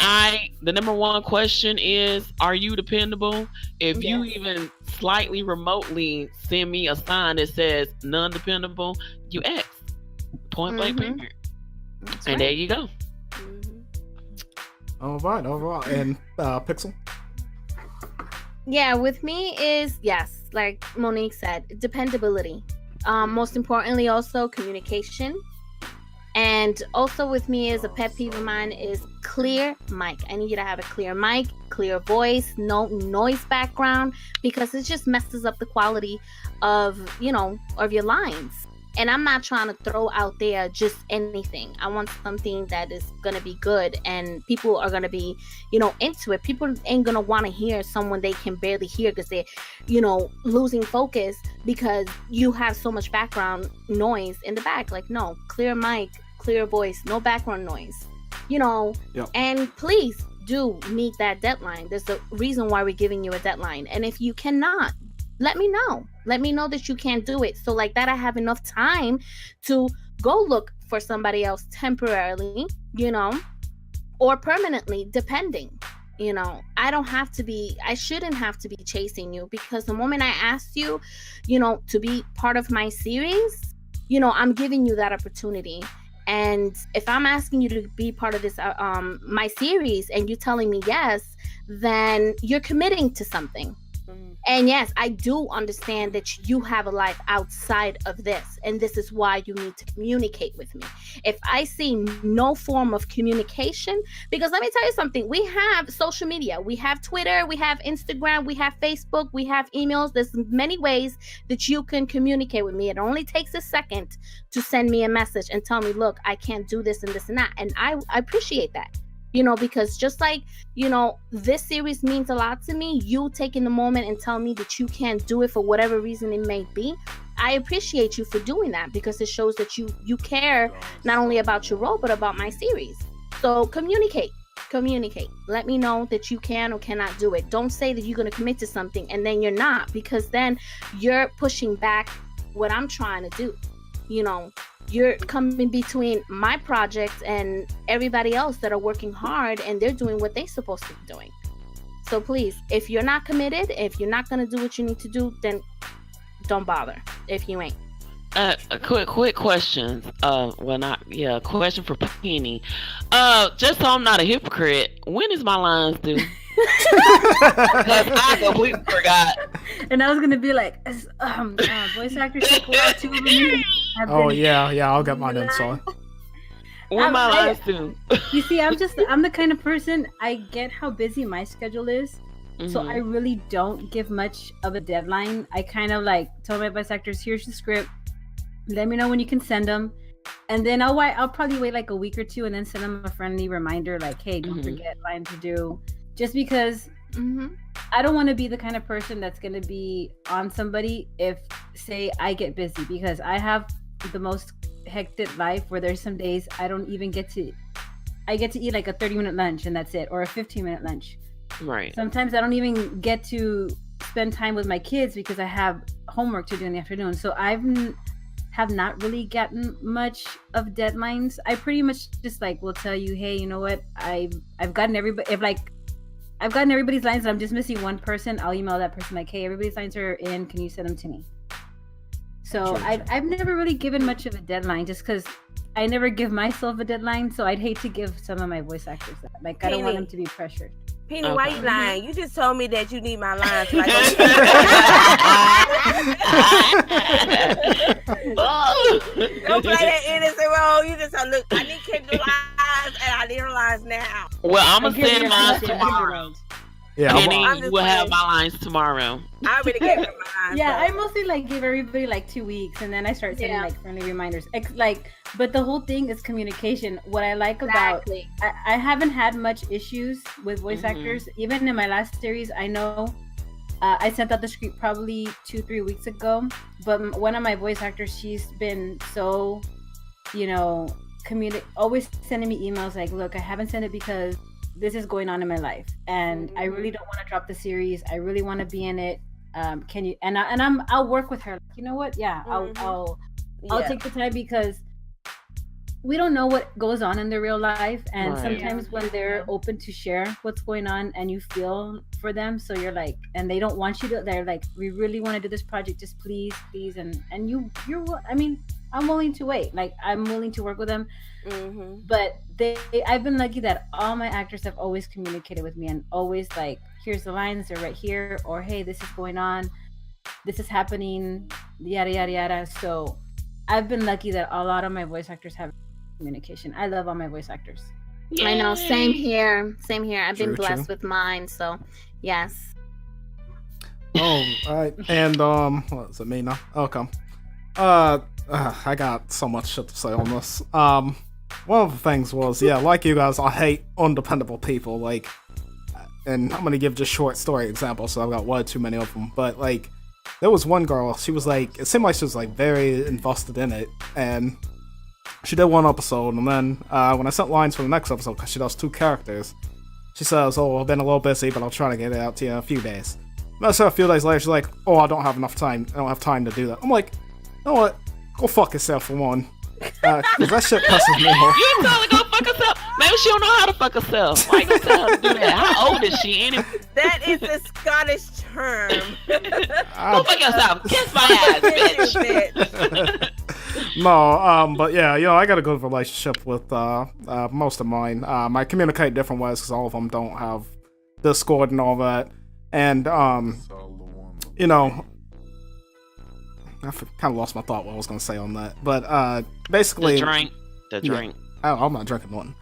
the number one question is, are you dependable? If you even slightly remotely send me a sign that says non-dependable, you X. Point blank period. And there you go. All right. And Pixxel? Yeah, with me is, yes, like Monique said, dependability. Most importantly, also communication. And also with me is a pet peeve of mine is clear mic. I need you to have a clear mic, clear voice, no noise background, because it just messes up the quality of, of your lines. And I'm not trying to throw out there just anything. I want something that is going to be good and people are going to be, into it. People ain't going to want to hear someone they can barely hear because they're, losing focus because you have so much background noise in the back. Like, no, clear mic, clear voice, no background noise, and please do meet that deadline. There's a reason why we're giving you a deadline. And if you cannot, let me know. Let me know that you can't do it. So like that, I have enough time to go look for somebody else temporarily, or permanently, depending. I shouldn't have to be chasing you because the moment I asked you, to be part of my series, I'm giving you that opportunity. And if I'm asking you to be part of this, my series, and you're telling me yes, then you're committing to something. And yes, I do understand that you have a life outside of this, and this is why you need to communicate with me. If I see no form of communication, because let me tell you something, we have social media, we have Twitter, we have Instagram, we have Facebook, we have emails. There's many ways that you can communicate with me. It only takes a second to send me a message and tell me, look, I can't do this and this and that. And I appreciate that. Because just like, this series means a lot to me, you taking the moment and tell me that you can't do it for whatever reason it may be. I appreciate you for doing that because it shows that you care not only about your role, but about my series. So communicate. Let me know that you can or cannot do it. Don't say that you're going to commit to something and then you're not, because then you're pushing back what I'm trying to do. You're coming between my project and everybody else that are working hard and they're doing what they're supposed to be doing. So please, if you're not committed, if you're not going to do what you need to do, then don't bother if you ain't. A quick question. Question for Penny. Just so I'm not a hypocrite, when is my lines due? Because I completely forgot. And I was gonna be like, voice actors take a while too. I'll get mine in. So when my lines due? You see, I'm the kind of person, I get how busy my schedule is. So I really don't give much of a deadline. I kind of like tell my voice actors, here's the script. Let me know when you can send them. And then I'll probably wait like a week or two and then send them a friendly reminder like, hey, don't forget line to do. Just because I don't want to be the kind of person that's going to be on somebody if, say, I get busy, because I have the most hectic life where there's some days I don't even get to eat like a 30-minute lunch and that's it, or a 15-minute lunch. Right. Sometimes I don't even get to spend time with my kids because I have homework to do in the afternoon. So have not really gotten much of deadlines. I pretty much just like will tell you, hey, you know what? I've gotten everybody. If like I've gotten everybody's lines, and I'm just missing one person, I'll email that person like, hey, everybody's lines are in. Can you send them to me? So I've never really given much of a deadline, just because I never give myself a deadline. So I'd hate to give some of my voice actors that. Like, I don't want them to be pressured. Penny, why you lying? You just told me that you need my lines. Like, don't play that innocent role. You just look. I need Kendall lines, and I need her lines now. Well, I'm gonna send mine tomorrow. Yeah, Penny, you will have my lines tomorrow. I already gave her my lines. Yeah, I mostly like give everybody like 2 weeks, and then I start sending like friendly reminders. But the whole thing is communication. What I like about I haven't had much issues with voice actors. Even in my last series, I know I sent out the script probably 2-3 weeks ago. But one of my voice actors, she's been so, always sending me emails like, look, I haven't sent it because this is going on in my life, and I really don't want to drop the series. I really want to be in it. Can you? I'll work with her. Like, you know what? Yeah, I'll take the time, because we don't know what goes on in their real life, and sometimes when they're open to share what's going on, and you feel for them, so you're like, and they don't want you to. They're like, we really want to do this project, just please, and you're. I mean, I'm willing to wait. Like, I'm willing to work with them. But I've been lucky that all my actors have always communicated with me, and always like, here's the lines, they're right here, or hey, this is going on, this is happening, yada yada yada. So I've been lucky that a lot of my voice actors have communication. I love all my voice actors. Yay. I know, same here. I've been blessed with mine, so yes. Oh, all right. And what is it, me now? Okay. I got so much shit to say on this. One of the things was, like you guys, I hate undependable people. Like, and I'm gonna give just short story examples, so I've got way too many of them. But like, there was one girl. She was like, it seemed like she was like very invested in it, and she did one episode, and then when I sent lines for the next episode, because she does 2 characters, she says, "Oh, I've been a little busy, but I'll try to get it out to you in a few days." And I said a few days later, she's like, "Oh, I don't have enough time. I don't have time to do that." I'm like, you know what? Go fuck yourself for one. Because that shit pisses me off. You tell her to go fuck herself. Maybe she don't know how to fuck herself. Why you gonna tell her to do that? How old is she anyway? That is a Scottish term. Go fuck yourself. Kiss my ass, bitch. No, but yeah, I got a good relationship with most of mine. I communicate different ways because all of them don't have Discord and all that. And, I kind of lost my thought what I was going to say on that. But basically... The drink. I'm not drinking one.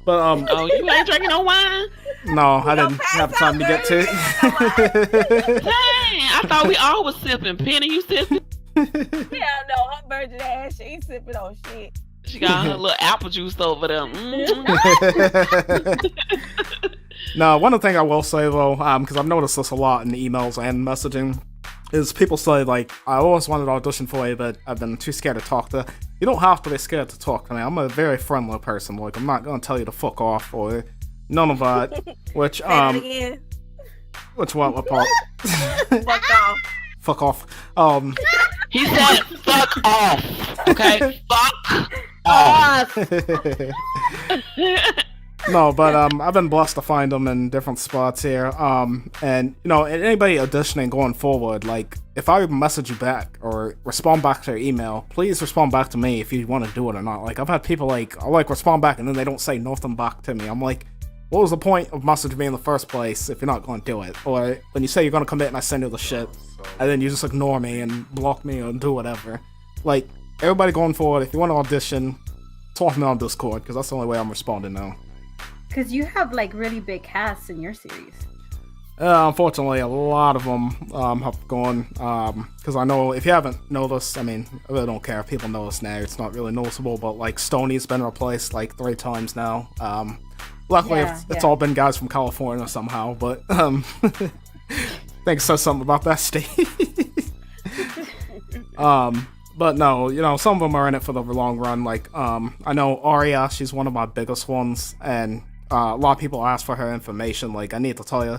But, oh, you ain't drinking no wine? No, I didn't have time to get to it. Dang, I thought we all was sipping. Penny, you sipping? Yeah, no, her virgin ass, she ain't sipping on shit. She got her little apple juice over there. No, one of the things I will say, though, because I've noticed this a lot in emails and messaging, is people say, like, I always wanted to audition for you, but I've been too scared to talk to. You don't have to be scared to talk to me. I'm a very friendly person. Like, I'm not going to tell you to fuck off or none of that. Which, which what part? Fuck off. Fuck off. He said fuck off. Okay? Fuck off. No, but I've been blessed to find them in different spots here. And anybody auditioning going forward, like, if I message you back or respond back to your email, please respond back to me if you want to do it or not. Like, I've had people I'll respond back and then they don't say nothing back to me. I'm like, what was the point of messaging me in the first place if you're not going to do it? Or when you say you're going to commit and I send you the shit, and then you just ignore me and block me or do whatever. Like, everybody going forward, if you want to audition, talk to me on Discord, because that's the only way I'm responding now. Because you have like really big casts in your series. Unfortunately, a lot of them have gone. Because I know, if you haven't noticed, I mean, I really don't care if people notice now. It's not really noticeable, but like Stoney's been replaced like 3 times now. Luckily, it's all been guys from California somehow. But I think it says something about that state. But no, some of them are in it for the long run. Like, I know Aria, she's one of my biggest ones, and a lot of people ask for her information. Like, I need to tell you,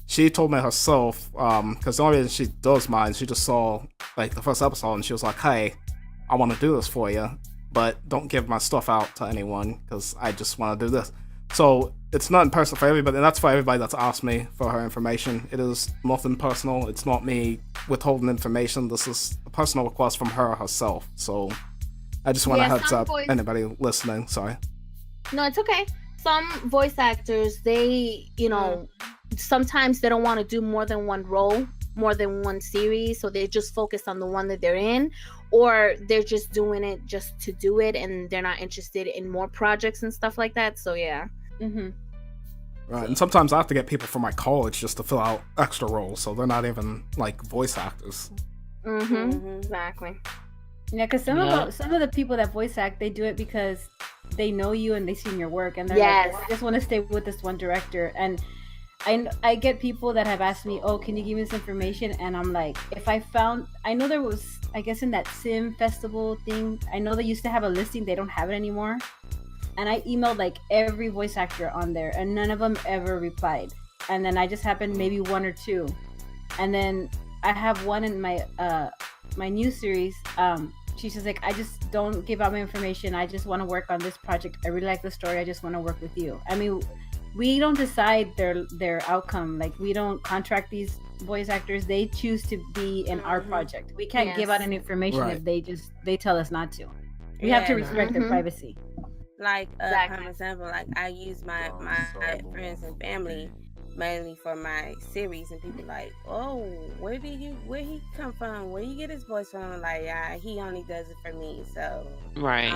she told me herself, because the only reason she does mine, she just saw like the first episode and she was like, hey, I want to do this for you, but don't give my stuff out to anyone because I just want to do this. So it's nothing personal for everybody, and that's for everybody that's asked me for her information. It is nothing personal. It's not me withholding information. This is a personal request from her herself. So I just want to heads up anybody listening. Sorry. No, it's okay. Some voice actors, they, sometimes they don't want to do more than one role, more than one series, so they just focus on the one that they're in, or they're just doing it just to do it, and they're not interested in more projects and stuff like that. So yeah. Right, and sometimes I have to get people from my college just to fill out extra roles, so they're not even like voice actors. Exactly. Yeah, because some of the people that voice act, they do it because they know you and they've seen your work, and they're like, I just want to stay with this one director. And I get people that have asked me, oh, can you give me this information? And I'm like, I know there was, I guess in that Sim Festival thing, I know they used to have a listing, they don't have it anymore. And I emailed like every voice actor on there, and none of them ever replied. And then I just happened maybe one or two. And then I have one in my my new series. She's just like, I just don't give out my information. I just want to work on this project. I really like the story. I just want to work with you. I mean, we don't decide their outcome. Like, we don't contract these voice actors. They choose to be in our project. We can't give out any information if they tell us not to. We have to respect their privacy. Like, for example, like I use my friends and family mainly for my series, and people like, oh, where he come from? Where you get his voice from? Like, he only does it for me. So he ain't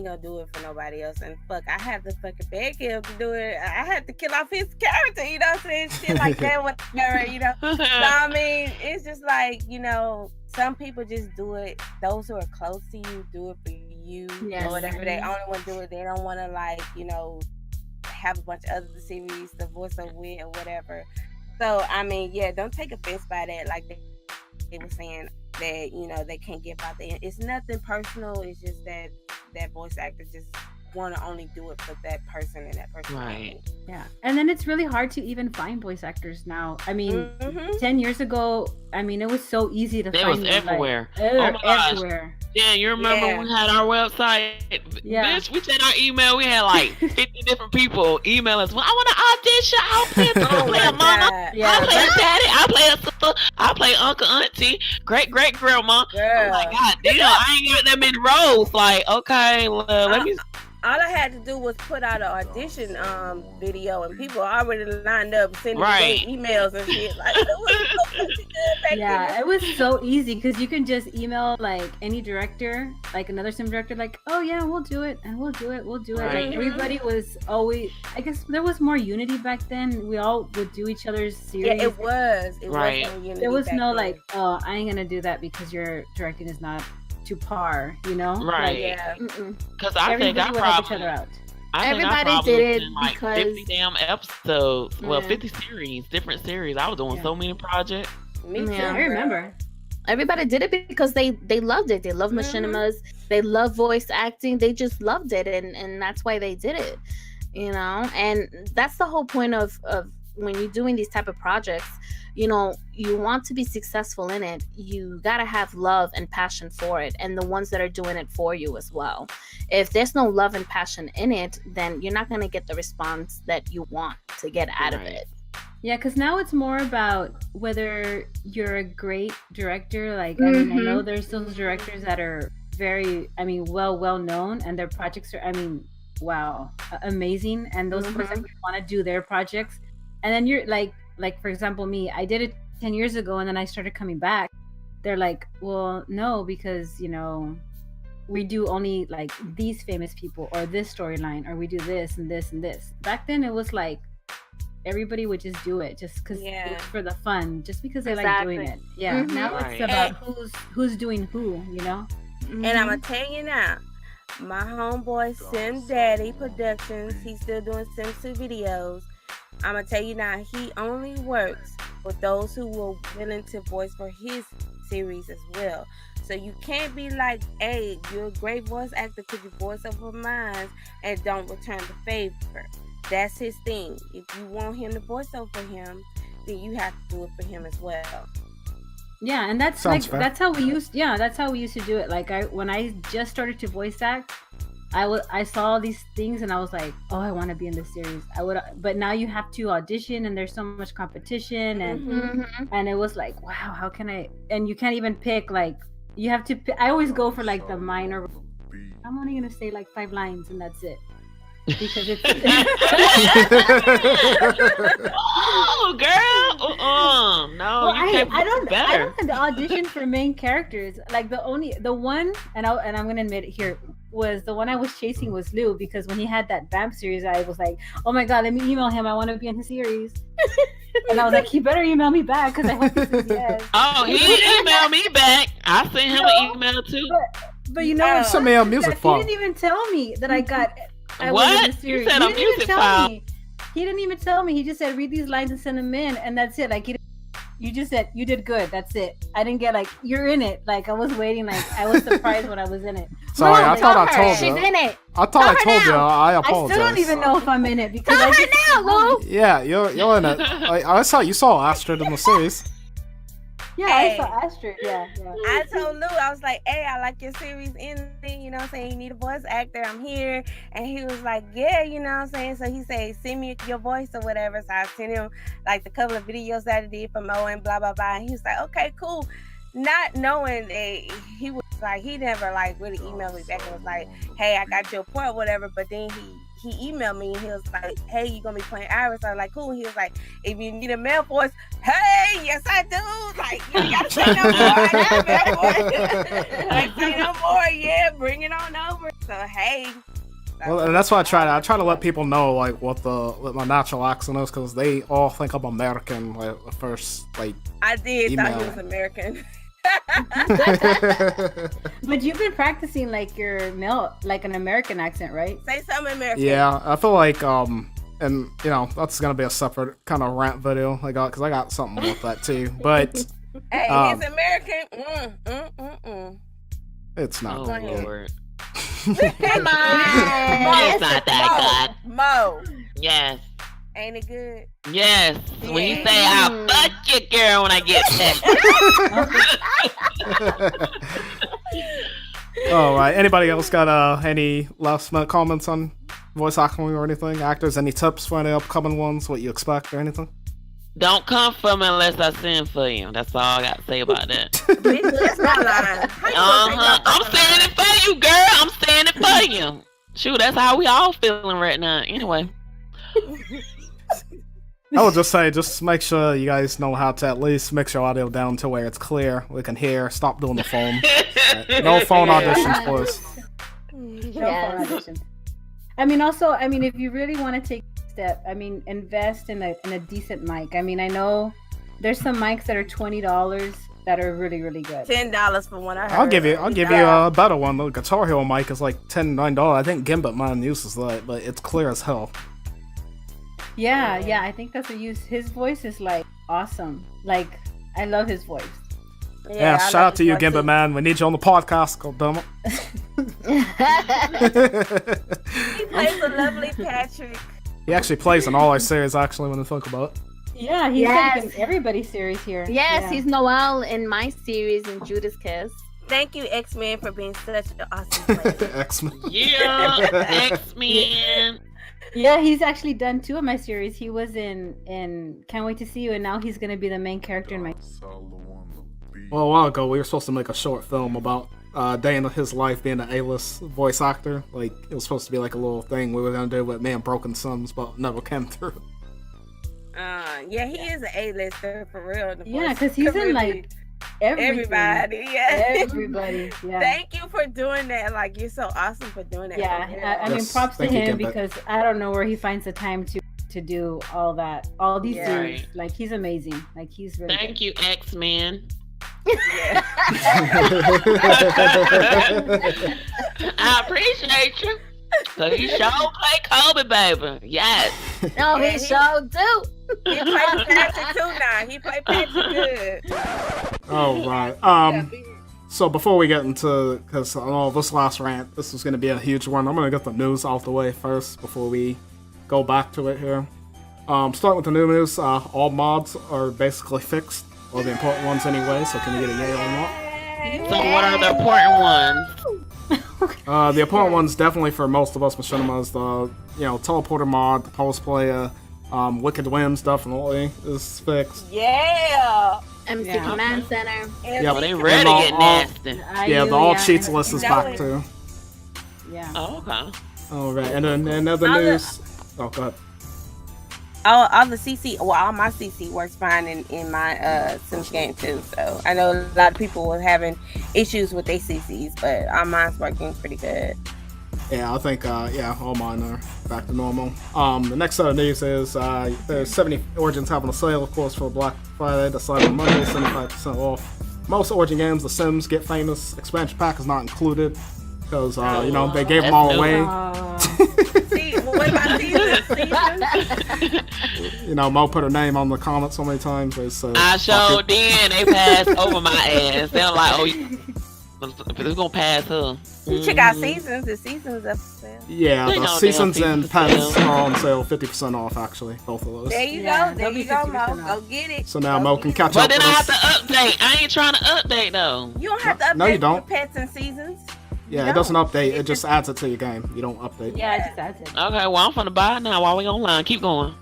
gonna do it for nobody else. And fuck, I have to fucking beg him to do it. I have to kill off his character, you know what I'm saying? Shit like that, whatever, you know. So I mean, it's just like, some people just do it. Those who are close to you do it for you, or whatever. They only want to do it. They don't want to, like, have a bunch of other series to voice over with or whatever. So I mean, don't take offense by that. Like they were saying that they can't give out the. It's nothing personal. It's just that voice actor just want to only do it for that person and that person. Right. Yeah. And then it's really hard to even find voice actors now. I mean, 10 years ago, I mean, it was so easy to find. It was everywhere. Oh my gosh. Yeah, you remember when we had our website? Yeah. Bitch, we sent our email. We had like 50 different people email us. Well, I want to audition. I'll play a mama. Yeah. I'll play a daddy. I'll play a sister. I'll play uncle, auntie, great grandma. Oh my God, I ain't got that many roles. Like, okay, well, let me. All I had to do was put out an audition video, and people already lined up sending me emails and shit. Like, it was so good back then. It was so easy because you can just email like any director, like another sim director, like, oh yeah, we'll do it, and we'll do it. Like, everybody was always, I guess there was more unity back then. We all would do each other's series. Yeah, it was. It was more unity. There was no then. Like, oh, I ain't gonna do that because your directing is not to par, right? Like, because I think I probably each other out. Everybody did it like because 50 damn episodes. Well, 50 series, different series. I was doing so many projects. Me too. I remember. Everybody did it because they loved it. They love machinimas. They love voice acting. They just loved it, and that's why they did it. And that's the whole point of when you're doing these type of projects. You want to be successful in it. You gotta have love and passion for it, and the ones that are doing it for you as well. If there's no love and passion in it, then you're not gonna get the response that you want to get out of it. Yeah, because now it's more about whether you're a great director. Like, I mean, I know there's those directors that are very, well known, and their projects are, amazing. And those persons want to do their projects, and then you're like for example, me, I did it 10 years ago, and then I started coming back. They're like, well, no, because we do only like these famous people or this storyline, or we do this and this and this. Back then it was like everybody would just do it just because it was for the fun, just because they like doing it. Now it's about who's doing who, And I'm gonna tell you now, my homeboy Simtainment, he's still doing Sim 2 videos. I'm gonna tell you now, he only works with those who were willing to voice for his series as well. So you can't be like, hey, you're a great voice actor, could you voice over mine and don't return the favor? that's his thing. If you want him to voice over him, then you have to do it for him as well. Yeah, and that's Sounds like fair. that's how we used to do it. Like when I just started to voice act, I saw these things and I was like, oh, I want to be in this series. But now you have to audition and there's so much competition and it was like, wow, how can I? And you can't even pick, like, you have to. I always go for like the minor. I'm only gonna say like 5 lines and that's it. Because it's Oh, girl! No, well, you can't I do don't better. audition for main characters. Like the one, and I'm gonna admit it here, was the one I was chasing was Lou, because when he had that vamp series, I was like, oh my god, let me email him. I want to be in his series. And I was like, he better email me back because I hope he says yes. Oh, he emailed me back. I sent him an email too. But you know, Send me a music he file. didn't even tell me that I got. I What? was in the series. You said He a didn't even music tell file. me. He didn't even tell me. He just said, read these lines and send them in, and that's it. Like you just said you did good. That's it. I didn't get like you're in it. Like I was waiting. Like I was surprised when I was in it. Sorry, I thought I told She's you. in it. I thought I Tell her told you. now. I I apologize. still don't even know if I'm in it because Tell I her just now, Lou. Yeah, you're in it. I saw you saw Astrid in the series. Yeah, Hey. I saw Astrid. Yeah. I told Lou, I was like, hey, I like your series ending, you know what I'm saying? You need a voice actor, I'm here. And he was like, yeah, you know what I'm saying? So he said, send me your voice or whatever. So I sent him like the couple of videos that I did for Mo and blah, blah, blah. And he was like, okay, cool. Not knowing that he was like, he never like really emailed me back and was like, hey, I got your part or whatever. But then he emailed me and he was like, hey, you gonna be playing Iris? I was like, cool. He was like, if you need a male voice, hey, yes I do. Like, you ain't gotta say no more. I got a male voice. Like, say no more. Yeah, bring it on over. So hey. Well, and that's why I try to let people know like what my natural accent is, because they all think I'm American. Like the first like. I did thought he Email. was American. But you've been practicing like your like an American accent, right? Say something American. Yeah, I feel like and you know that's gonna be a separate kind of rant video. Because I got something with that too, but Hey, Um, he's American. it's not. Oh, Go ahead. Lord. Come on. It's not that Mo, good. Yes. ain't it good? Yes. When you Yeah. say I'll fuck you, girl, when I get back. All right. Anybody else got any last minute comments on voice acting or anything? Actors, any tips for any upcoming ones? What you expect or anything? Don't come for me unless I send for you. That's all I got to say about that. Bitch, that's not lying. How you gonna say I'm that? saying it for you, girl. I'm saying it for you. Shoot, that's how we all feeling right now. Anyway. I would just say, just make sure you guys know how to at least mix your audio down to where it's clear. We can hear. Stop doing the phone. No phone auditions, please. No phone auditions. I mean, also, if you really want to take a step, invest in a decent mic. I know there's some mics that are $20 that are really, really good. $10 for one I heard. I'll give you a better one. The Guitar Hero mic is like $9. I think Gimbit mine uses that, but it's clear as hell. Yeah, I think that's what his voice is like awesome. Like, I love his voice. Yeah, I shout love out to you, his voice, Gimbit too. man. We need you on the podcast. God damn He plays a lovely Patrick. He actually plays in all our series, actually, when you think about it. Yeah, he's Yes. like in everybody's series here. Yes, Yeah. he's Noel in my series in Judas Kiss. Thank you, X-Men, for being such an awesome player. X-Men. Yeah, X-Men. Yeah, he's actually done 2 of my series. He was in Can't Wait to See You, and now he's gonna be the main character in my. Well, a while ago, we were supposed to make a short film about a day in his life being an A-list voice actor. Like, it was supposed to be like a little thing we were gonna do with me and Broken Sons, but never came through. Yeah, he is an A-lister for real. The Yeah, voice because he's in really- like everything. everybody. Yeah, Everybody. Yeah. Thank you for doing that. Like, you're so awesome for doing that. Yeah, for real. I mean, Yes, props to thank you, him Gambit. because I don't know where he finds the time to do all that, all these Yeah. series. Right. Like, he's amazing. Like, he's really Thank you, X-Men. Yeah. I appreciate you. So you sure play Kobe, baby. Yes. No, Yeah, he he- sure do. He plays Patrick too now. He played Patrick good. All right. So before we get into, because I know this last rant, this is going to be a huge one. I'm going to get the news out the way first before we go back to it here. Starting with the new news, all mods are basically fixed, or the important ones anyway, so can we get a yay on that? So what are the important ones? The important ones definitely for most of us machinimas, the teleporter mod, the pulse player, Wicked Limbs definitely is fixed. Yeah. MC Command Center. Yeah, but they ready to get nasty. Yeah, the all cheats list is back too. Yeah. Oh, okay. Alright, and then another news. Oh, go ahead. All the CC, well, all my CC works fine in my Sims game too. So I know a lot of people were having issues with their CCs, but all mine's working pretty good. Yeah, I think all mine are back to normal. The next set of news is there's 70 Origins having a sale, of course, for Black Friday. That's on Monday, 75% off. Most Origin games, The Sims Get Famous expansion pack is not included because they gave them all away. See, what about seasons? Mo put her name on the comment so many times. I showed then they passed over my ass. They're like, oh, they're gonna pass her. Check out Seasons. The Seasons up for sale. Yeah, the Seasons and Pets are on sale, 50% off actually, both of those. There you go. There you go, Mo. Go get it. So now Mo can catch but up then with I us. have to update. I ain't trying to update though. You don't have to update No, you don't. for Pets and Seasons. Yeah, it doesn't update. It just adds it to your game. You don't update. Yeah, it just adds it. Okay, well I'm finna buy it now while we online. Keep going.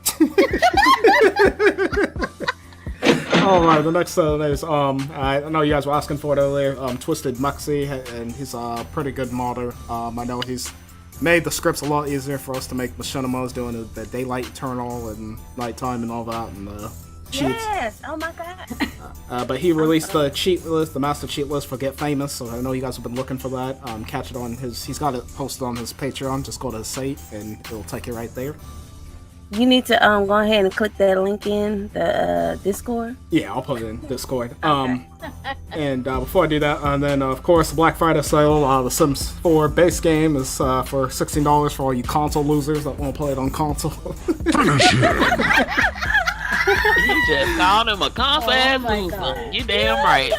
Alright, the next set of news. I know you guys were asking for it earlier. Twisted Muxie, and he's a pretty good modder. I know he's made the scripts a lot easier for us to make machinimas, doing the daylight eternal and nighttime and all that, and cheats. Yes. Oh my god. But he released the cheat list, the master cheat list for Get Famous, so I know you guys have been looking for that. Catch it on he's got it posted on his Patreon. Just go to his site and it'll take you right there. You need to go ahead and click that link in the Discord. Yeah, I'll put it in Discord. And before I do that, and then of course the Black Friday sale, the Sims 4 base game is for $16 for all you console losers that won't play it on console. You just called him a console ass loser. You damn right.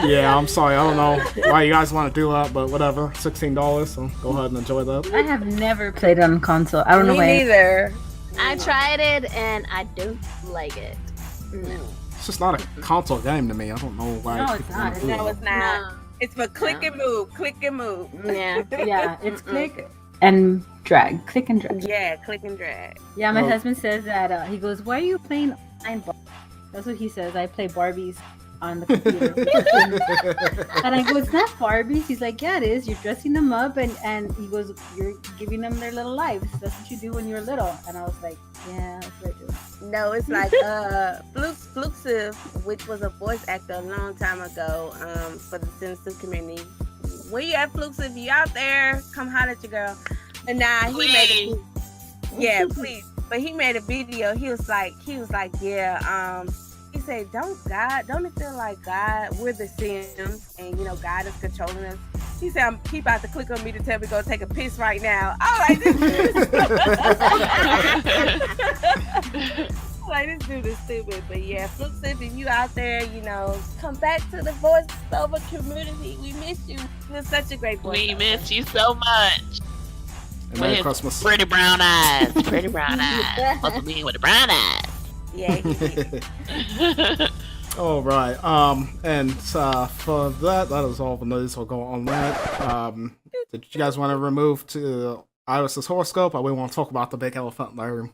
Yeah, I'm sorry. I don't know why you guys want to do that, but whatever. $16, so go ahead and enjoy that. I have never played it on console. I don't know why. Me neither. I tried it and I don't like it. No. It's just not a console game to me. I don't know why. No, it's people not. wanna do No, that. it's not. No. It's for click and move. Click and move. Yeah. Yeah, it's click and drag. Click and drag. Yeah, click and drag. Yeah, my Oh. husband says that he goes, "Why are you playing online Barbies?" That's what he says. I play Barbies on the computer. And I go, "It's not Barbies." He's like, "Yeah, it is. You're dressing them up and he goes, "You're giving them their little lives. That's what you do when you're little." And I was like, "Yeah, that's what I do." No, it's like Fluxive, which was a voice actor a long time ago for the Sims 2 community. Where you at, Fluxive? You out there? Come holler at your girl. And now he made yeah, please. But he made a video. He was like, yeah. He said, don't it feel like God? We're the Sims, and God is controlling us. He said, he about to click on me to tell me to go take a piss right now. I'm like, this dude is stupid. But yeah, Fluxive, if you out there, come back to the voiceover community. We miss you. You're such a great voice. We miss you so much. And Merry With Christmas. his pretty brown eyes. Pretty brown eyes. Must be with the brown eyes. Yeah, he did. All right. And for that is all the news will go on that. Did you guys want to remove to Iris's horoscope, or we want to talk about the big elephant in the room?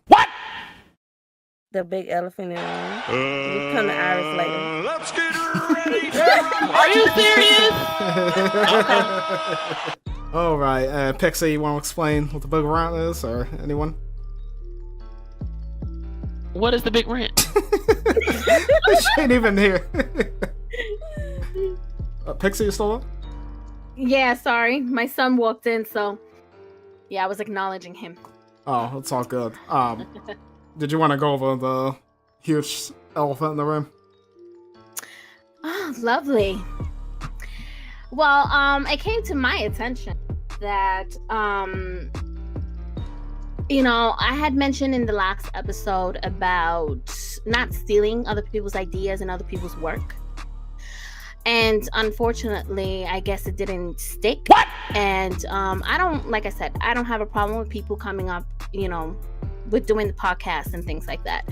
The big elephant in the room. We come to Iris later. Let's get ready. Are you serious? All right. Pixie, you want to explain what the big rant is, or anyone? What is the big rent? She ain't even here. Pixie, you still up? Yeah, sorry. My son walked in, so yeah, I was acknowledging him. Oh, it's all good. Did you want to go over the huge elephant in the room? Oh, lovely. Well, it came to my attention that I had mentioned in the last episode about not stealing other people's ideas and other people's work. And unfortunately, I guess it didn't stick. What? And I don't have a problem with people coming up, with doing the podcast and things like that.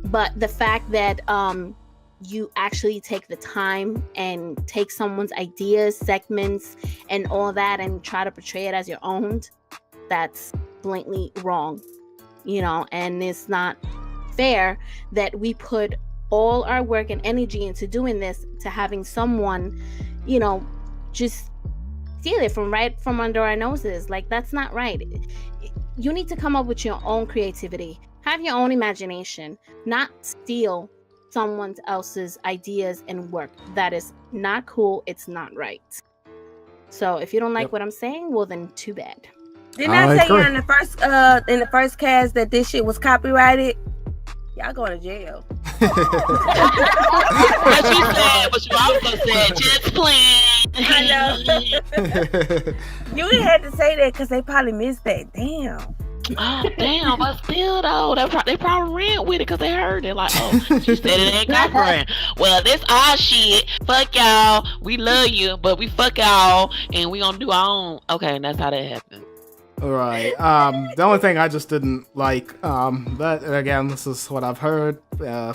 But the fact that you actually take the time and take someone's ideas, segments, and all that, and try to portray it as your own, that's blatantly wrong, and it's not fair that we put all our work and energy into doing this to having someone, just steal it from under our noses. Like, that's not right. You need to come up with your own creativity, have your own imagination, not steal someone else's ideas and work. That is not cool. It's not right. So if you don't like what I'm saying, well, then too bad. Didn't I tell you in the first cast that this shit was copyrighted? Y'all going to jail. But you also said just playing. I know. You didn't have to say that because they probably missed that. Damn. Oh, damn. But still, though, they probably ran with it because they heard it. Like, oh, she said it ain't copyright. Well, this our shit. Fuck y'all. We love you, but we fuck y'all, and we gonna do our own. Okay, and that's how that happened. Right. The only thing I just didn't like, that, again, this is what I've heard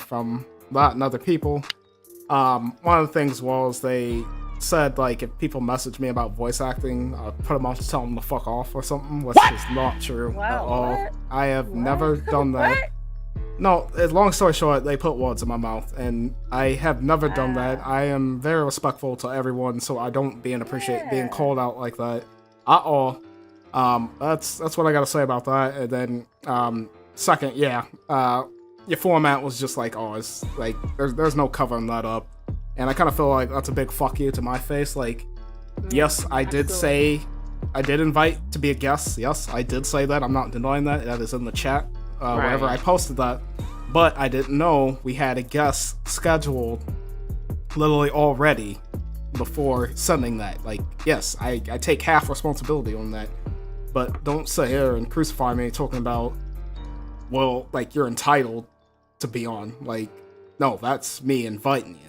from a lot and other people. One of the things was they said, like, if people message me about voice acting, I'll put them on to tell them to fuck off or something, which is not true at all. What? I have never done that. No, long story short, they put words in my mouth, and I have never done that. I am very respectful to everyone, so I don't appreciate being called out like that at all. That's what I gotta say about that. And then, second, your format was just like, it's like, there's no covering that up. And I kind of feel like that's a big fuck you to my face. Like, yes, I did invite to be a guest. Yes, I did say that. I'm not denying that. That is in the chat, wherever I posted that. But I didn't know we had a guest scheduled literally already before sending that. Like, yes, I take half responsibility on that. But don't sit here and crucify me talking about, well, like, you're entitled to be on. Like, no, that's me inviting you.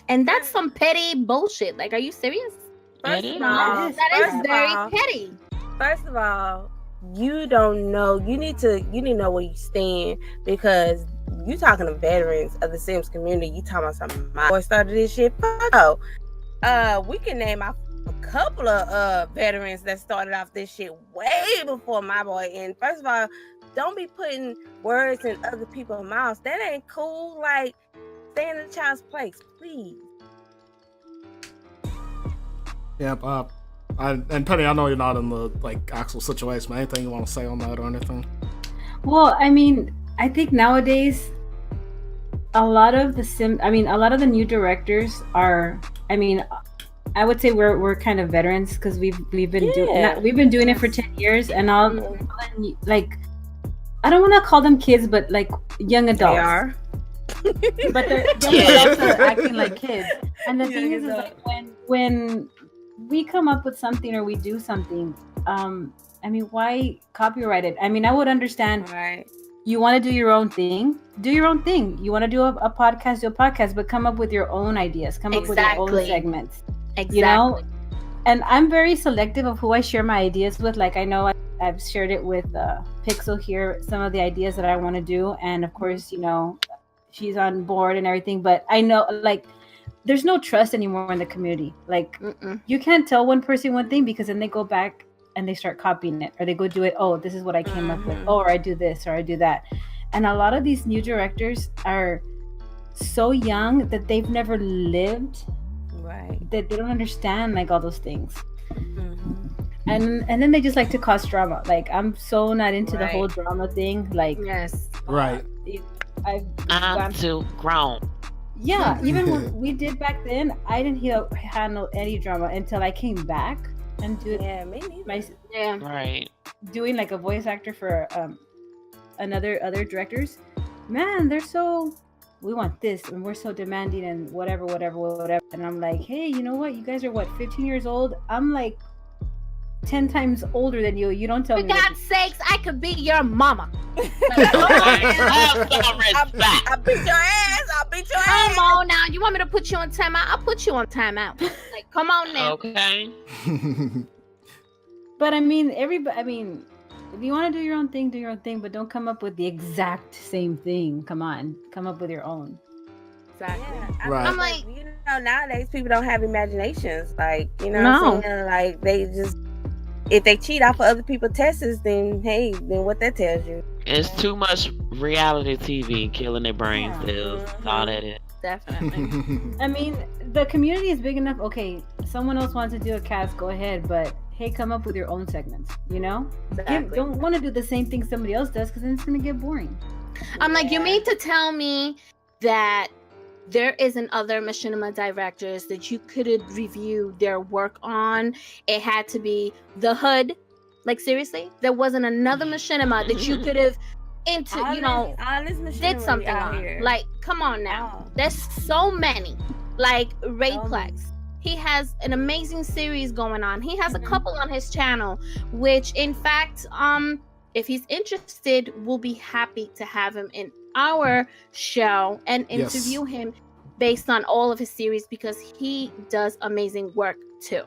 And that's some petty bullshit. Like, are you serious? First of all, that is very petty. First of all, you don't know. You need to know where you stand, because you talking to veterans of the Sims community. You talking about something. My boy started this shit. Fuck no. We can name a couple of veterans that started off this shit way before my boy. And first of all, don't be putting words in other people's mouths. That ain't cool. Like, stay in the child's place, please. Yep. And Penny, I know you're not in the actual situation. But anything you want to say on that or anything? Well, I mean, I think nowadays a lot of the new directors are. I mean, I would say we're kind of veterans because we've been doing it for 10 years, and all like, I don't want to call them kids, but like young adults. They are. But they're young adults are acting like kids. And the thing is like when we come up with something or we do something, I mean, why copyright it? I mean, I would understand. Right. You want to do your own thing? Do your own thing. You want to do a podcast? Do a podcast, but come up with your own ideas. Come up with your own segments. Exactly. You know? And I'm very selective of who I share my ideas with. Like, I know I've shared it with Pixel here, some of the ideas that I want to do. And of course, she's on board and everything. But I know, like, there's no trust anymore in the community. Like, you can't tell one person one thing because then they go back and they start copying it. Or they go do it. Oh, this is what I came up with. Oh, or I do this or I do that. And a lot of these new directors are so young that they've never lived. Right. That they don't understand like all those things. And then they just like to cause drama. Like, I'm so not into the whole drama thing. Like, yes. Right. I'm too grown. Yeah, even when we did back then, I didn't handle any drama until I came back and do Right. doing like a voice actor for other directors. Man, they're so, we want this and we're so demanding and whatever. And I'm like, hey, you know what? You guys are 15 years old? I'm like 10 times older than you. You don't tell me. For God's sakes, I could be your mama. I beat your ass. Come on now. You want me to put you on timeout? I'll put you on timeout. Like, come on now. Okay. But I mean, If you want to do your own thing, do your own thing, but don't come up with the exact same thing. Come on, come up with your own. Exactly. Yeah, Right. I'm like, you know, nowadays people don't have imaginations. Like, you know what I'm saying? Like, they just, if they cheat off of other people's tests, then hey, then what that tells you. It's too much reality TV killing their brain cells. That's all that is. Definitely. I mean, the community is big enough. Okay, someone else wants to do a cast, go ahead. But hey, come up with your own segments. You know, Exactly. don't want to do the same thing somebody else does because then it's gonna get boring. I'm like, you mean to tell me that there isn't other machinima directors that you could review their work on? It had to be the Hood. Like, seriously, there wasn't another machinima that you could have did something on. Here. Like, come on now. Oh. There's so many. Like Rayplex. He has an amazing series going on. He has a couple on his channel, which in fact, if he's interested, we'll be happy to have him in our show and interview him based on all of his series because he does amazing work too.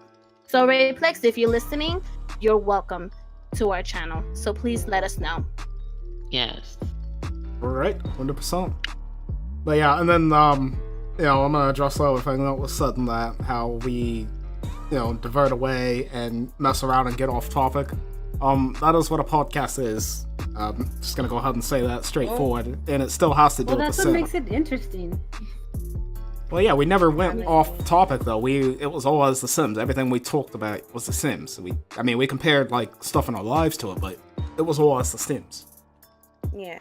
So Rayplex, if you're listening, you're welcome to our channel. So please let us know. Yes. Right, 100%. But yeah, and then you know, I'm gonna address everything that was said in that, how we, you know, divert away and mess around and get off topic. That is what a podcast is. Just gonna go ahead and say that straightforward, and it still has to do with the That's what sim. makes it interesting. Well, yeah, we never went off topic though. It was always the Sims. Everything we talked about was the Sims. We compared like stuff in our lives to it, but it was always the Sims. Yeah.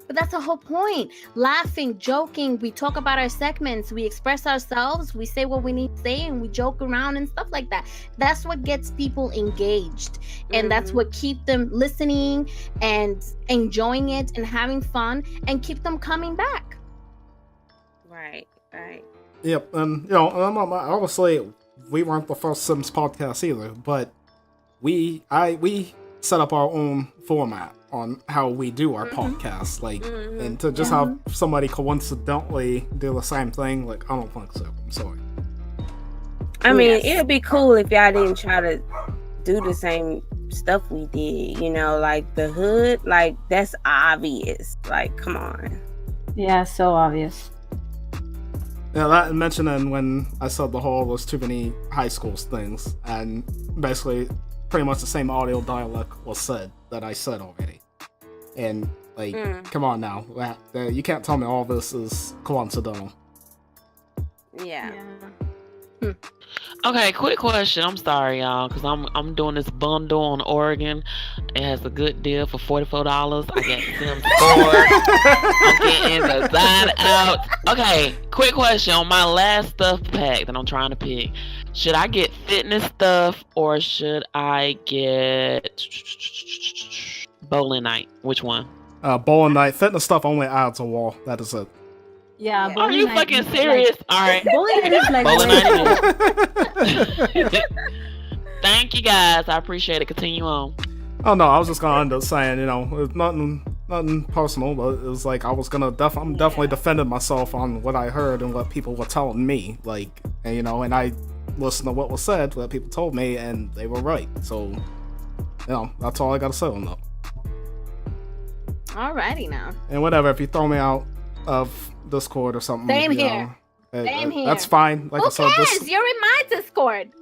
But that's the whole point. Laughing, joking, we talk about our segments, we express ourselves, we say what we need to say, and we joke around and stuff like that. That's what gets people engaged. And that's what keep them listening and enjoying it and having fun and keep them coming back. Right. Yep, and you know, obviously we weren't the first Sims podcast either, but we set up our own format on how we do our podcast, like, and to just have somebody coincidentally do the same thing, like, I don't think so. I'm sorry. I mean, it'd be cool if y'all didn't try to do the same stuff we did, you know, like the Hood, like, that's obvious. Like, come on. Yeah, so obvious. Yeah, that mentioning when I said the whole there's too many high school things, and basically pretty much the same audio dialect was said that I said already. And, like, come on now. You can't tell me all this is coincidental. Yeah. Okay, quick question. I'm sorry, y'all, because I'm doing this bundle on Oregon. It has a good deal for $44. I get Sims 4. I'm getting the side out. Okay, quick question on my last stuff pack that I'm trying to pick. Should I get fitness stuff or should I get bowling night? Which one? Bowling night. Fitness stuff only adds a wall. That is it. Yeah. Are you fucking serious? All right. Bowling night is like Bowling night it is. Thank you guys. I appreciate it. Continue on. Oh no, I was just gonna end up saying, you know, it's nothing personal, but it was like I was gonna I'm definitely defending myself on what I heard and what people were telling me, like, and you know, and I listened to what was said, what people told me, and they were right. So, you know, that's all I gotta say on that. Alrighty now. And whatever, if you throw me out of Discord or something, Same you here. know, Same here. That's fine. Like Who I said, cares? You're in my Discord.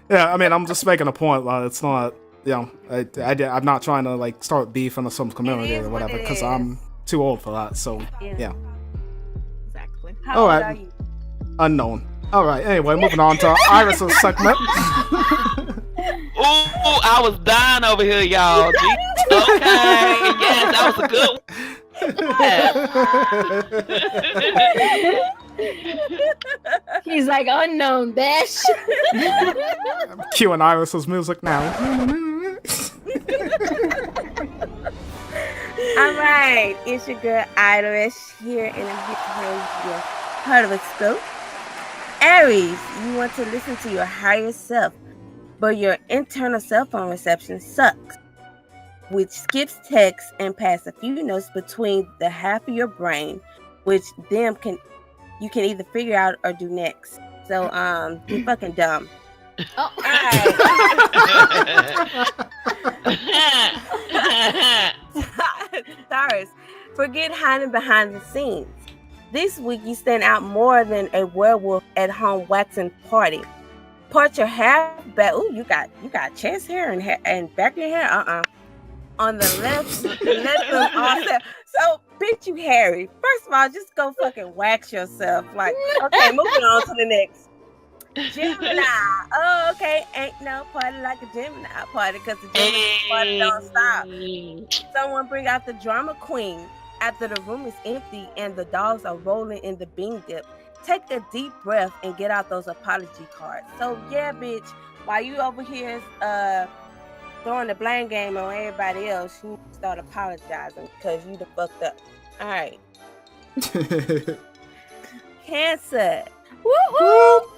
yeah, I mean, I'm just making a point. It's not, you know, I'm not trying to like start beef in the Sims community or whatever, because I'm too old for that. So yeah. Exactly. How old are you? Unknown. All right. Anyway, moving on to Iris's segment. Ooh, I was dying over here, y'all. Okay, yes, that was a good one. He's like, unknown, bitch. I'm cueing Iris's music now. All right, it's your girl Iris here, and I'm here to tell you your horoscope. Aries, you want to listen to your higher self, but your internal cell phone reception sucks, which skips text and passes a few notes between the half of your brain, which you can either figure out or do next. So you're fucking dumb. Oh. All right. Taurus, forget hiding behind the scenes. This week you stand out more than a werewolf at home waxing party. Part your hair back. Ooh, you got chest hair and back of your hair. On the left, let them all set. So, bitch, you hairy. First of all, just go fucking wax yourself. Like, okay, moving on to the next. Gemini. Oh, okay. Ain't no party like a Gemini party because the Gemini party don't stop. Someone bring out the drama queen after the room is empty and the dogs are rolling in the bean dip. Take a deep breath and get out those apology cards. So yeah, bitch, while you over here throwing the blame game on everybody else, you start apologizing because you the fucked up. All right. Cancer. Woo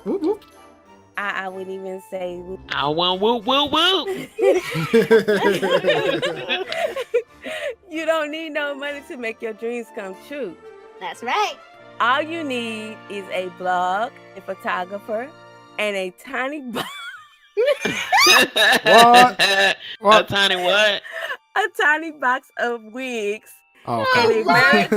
woo. I wouldn't even say woo. I want woo woo woo. You don't need no money to make your dreams come true. That's right. All you need is a blog, a photographer, and a tiny box. What? A tiny what? A tiny box of wigs. Oh, And okay.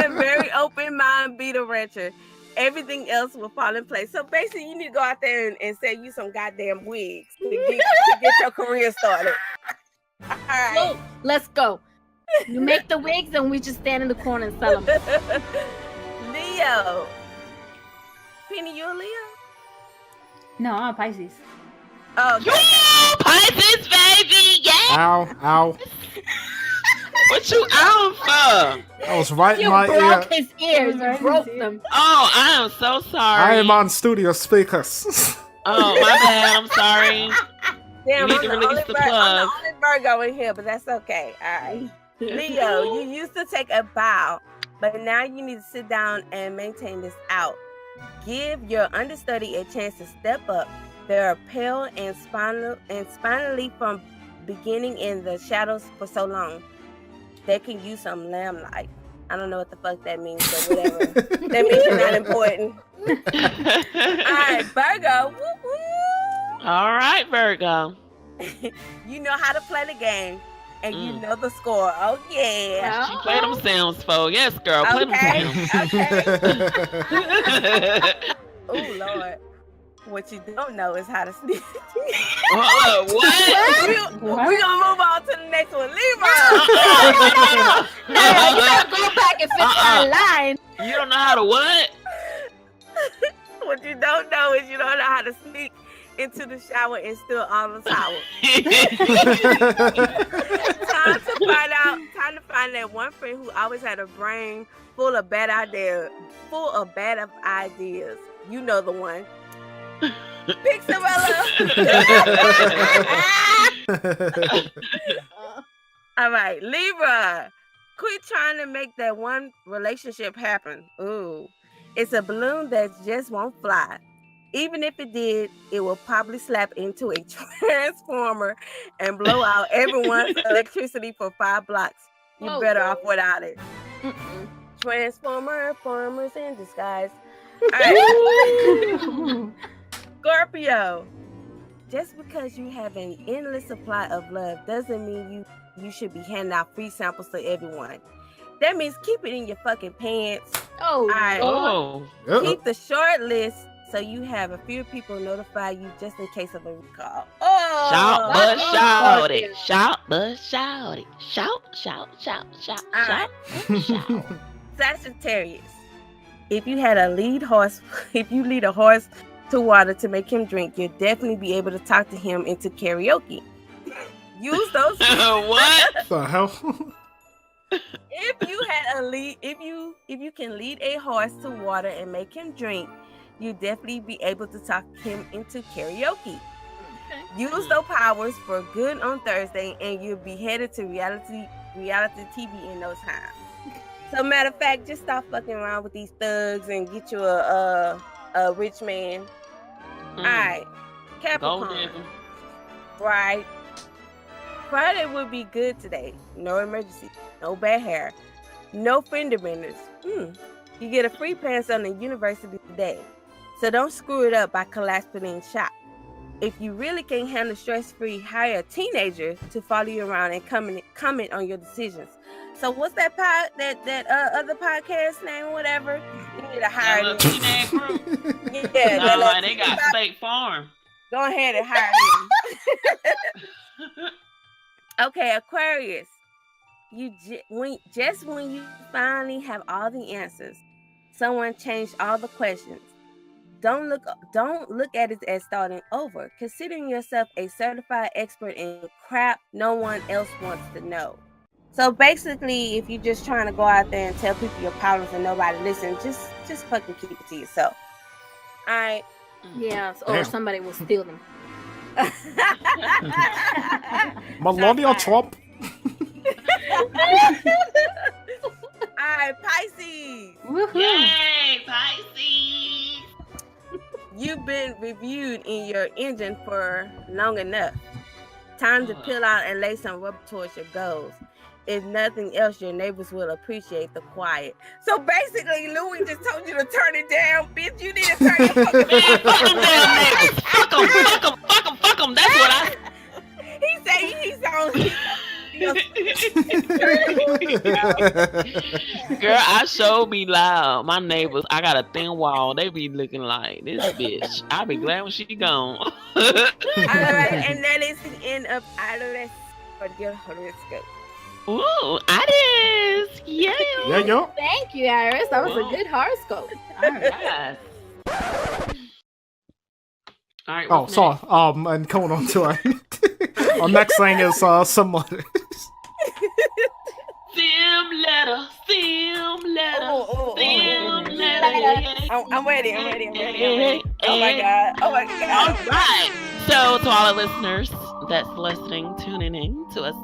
a very open mind beta rancher. Everything else will fall in place. So basically, you need to go out there and sell you some goddamn wigs to get your career started. All right. Whoa, let's go. You make the wigs and we just stand in the corner and sell them. Leo. Penny, you a Leo? No, I'm a Pisces. Oh, You Pisces, baby, yeah. Ow. What you out for? I was right in You my ear. broke his ears. You broke them. Oh, I am so sorry. I am on studio speakers. Oh, my bad. I'm sorry. damn, You need I'm to the release only the I'm the plug. only Virgo in here, but that's okay. All right. Leo, you used to take a bow, but now you need to sit down and maintain this out. Give your understudy a chance to step up. They are pale and spinally from beginning in the shadows for so long. They can use some lamplight. I don't know what the fuck that means, but whatever. That means you're not important. All right, Virgo. Woo woo. All right, Virgo. You know how to play the game, and you know the score. Oh yeah. She played them sounds for. Yes, girl. Play them sounds. Okay. Oh Lord. What you don't know is how to sneak. What? We're gonna move on to the next one. Libra. No, you gotta go back and fix our line. You don't know how to what? What you don't know is you don't know how to sneak into the shower and steal all the towels. Time to find that one friend who always had a brain full of bad ideas. You know the one. Pixxelrella. All right, Libra. Quit trying to make that one relationship happen. Ooh, it's a balloon that just won't fly. Even if it did, it will probably slap into a transformer and blow out everyone's electricity for 5 blocks. You're better off without it. Transformers in disguise. All right. Scorpio. Just because you have an endless supply of love doesn't mean you should be handing out free samples to everyone. That means keep it in your fucking pants. Oh, all right. Oh. Keep the short list so you have a few people notify you just in case of a recall. Oh, Shout, but shout it. Shout, but shout it. Shout, shout, shout, shout, shout, shout. Sagittarius. If you lead a horse to water to make him drink, you'll definitely be able to talk to him into karaoke. Use those. What the hell? If you can lead a horse to water and make him drink, you definitely be able to talk him into karaoke. Okay. Use those powers for good on Thursday, and you'll be headed to reality TV in no time. So, matter of fact, just stop fucking around with these thugs and get you a rich man. All right, Capricorn. Right. Friday would be good today. No emergency, no bad hair, no fender benders. You get a free pass on the university today. So don't screw it up by collapsing in shop. If you really can't handle stress-free, hire a teenager to follow you around and comment on your decisions. So what's that other podcast name or whatever? You need to hire them. Teenage group. Yeah, no, they got State Farm. Go ahead and hire them. Okay, Aquarius. When you finally have all the answers, someone changed all the questions. Don't look at it as starting over. Considering yourself a certified expert in crap no one else wants to know. So basically, if you're just trying to go out there and tell people your problems and nobody listens, just fucking keep it to yourself. All right. Yeah, or somebody will steal them. Melania Trump. Alright, Pisces. Woohoo. Yay, Pisces. You've been reviewed in your engine for long enough. Time to peel out and lay some rubber towards your goals. If nothing else, your neighbors will appreciate the quiet. So basically, Louis just told you to turn it down, bitch. You need to turn it down. Fuck them damn niggas. Fuck them. That's what I... He said he's on... Girl, I sure be loud. My neighbors, I got a thin wall. They be looking like this bitch. I be glad when she gone. All right, and that is the end of Iris for your horoscope. Ooh, Iris! Yeah. Yeah. Thank you, Iris. That was a good horoscope. All right. All right. Oh, sorry. And coming on to our next thing is some letters. Sim letter. Oh. Yeah. I'm ready. Oh my god. All right. So to all the listeners that's listening, tuning in to us,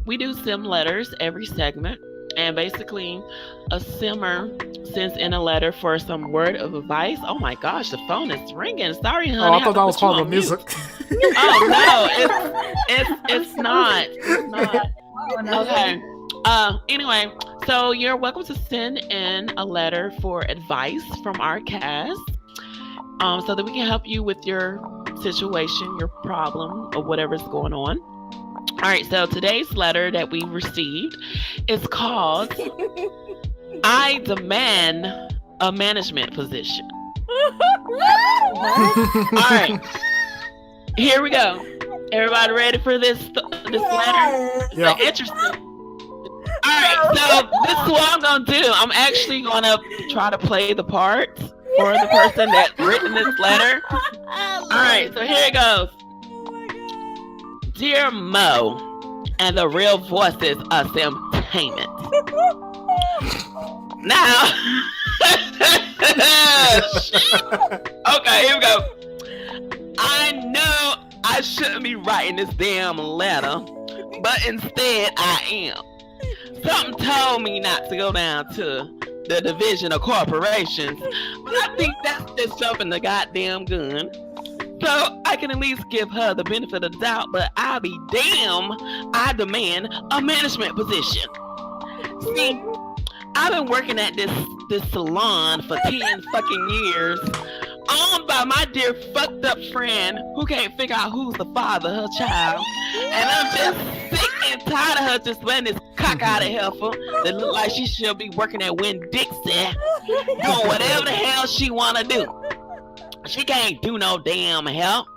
we do sim letters every segment, and basically a simmer sends in a letter for some word of advice. Oh my gosh, the phone is ringing. Sorry, honey. Oh, I thought that was part of the music. Oh no, it's not. It's not. Oh, no. Okay. Anyway, so you're welcome to send in a letter for advice from our cast, so that we can help you with your situation, your problem, or whatever's going on. All right, so today's letter that we received is called I Demand a Management Position. All right, here we go. Everybody ready for this letter? Yeah. So interesting. All right, so this is what I'm gonna do. I'm actually gonna try to play the part for the person that's written this letter. All right, so here it goes. Dear Mo and the real voices of Simtainment. Now, okay, here we go. I know I shouldn't be writing this damn letter, but instead I am. Something told me not to go down to the Division of Corporations, but I think that's just jumping the goddamn gun. So I can at least give her the benefit of the doubt, but I'll be damn, I demand a management position. See, I've been working at this salon for 10 fucking years, owned by my dear fucked up friend who can't figure out who's the father of her child. And I'm just sick and tired of her just letting this cock-eyed heifer that look like she should be working at Winn-Dixie, doing whatever the hell she wanna do. She can't do no damn help.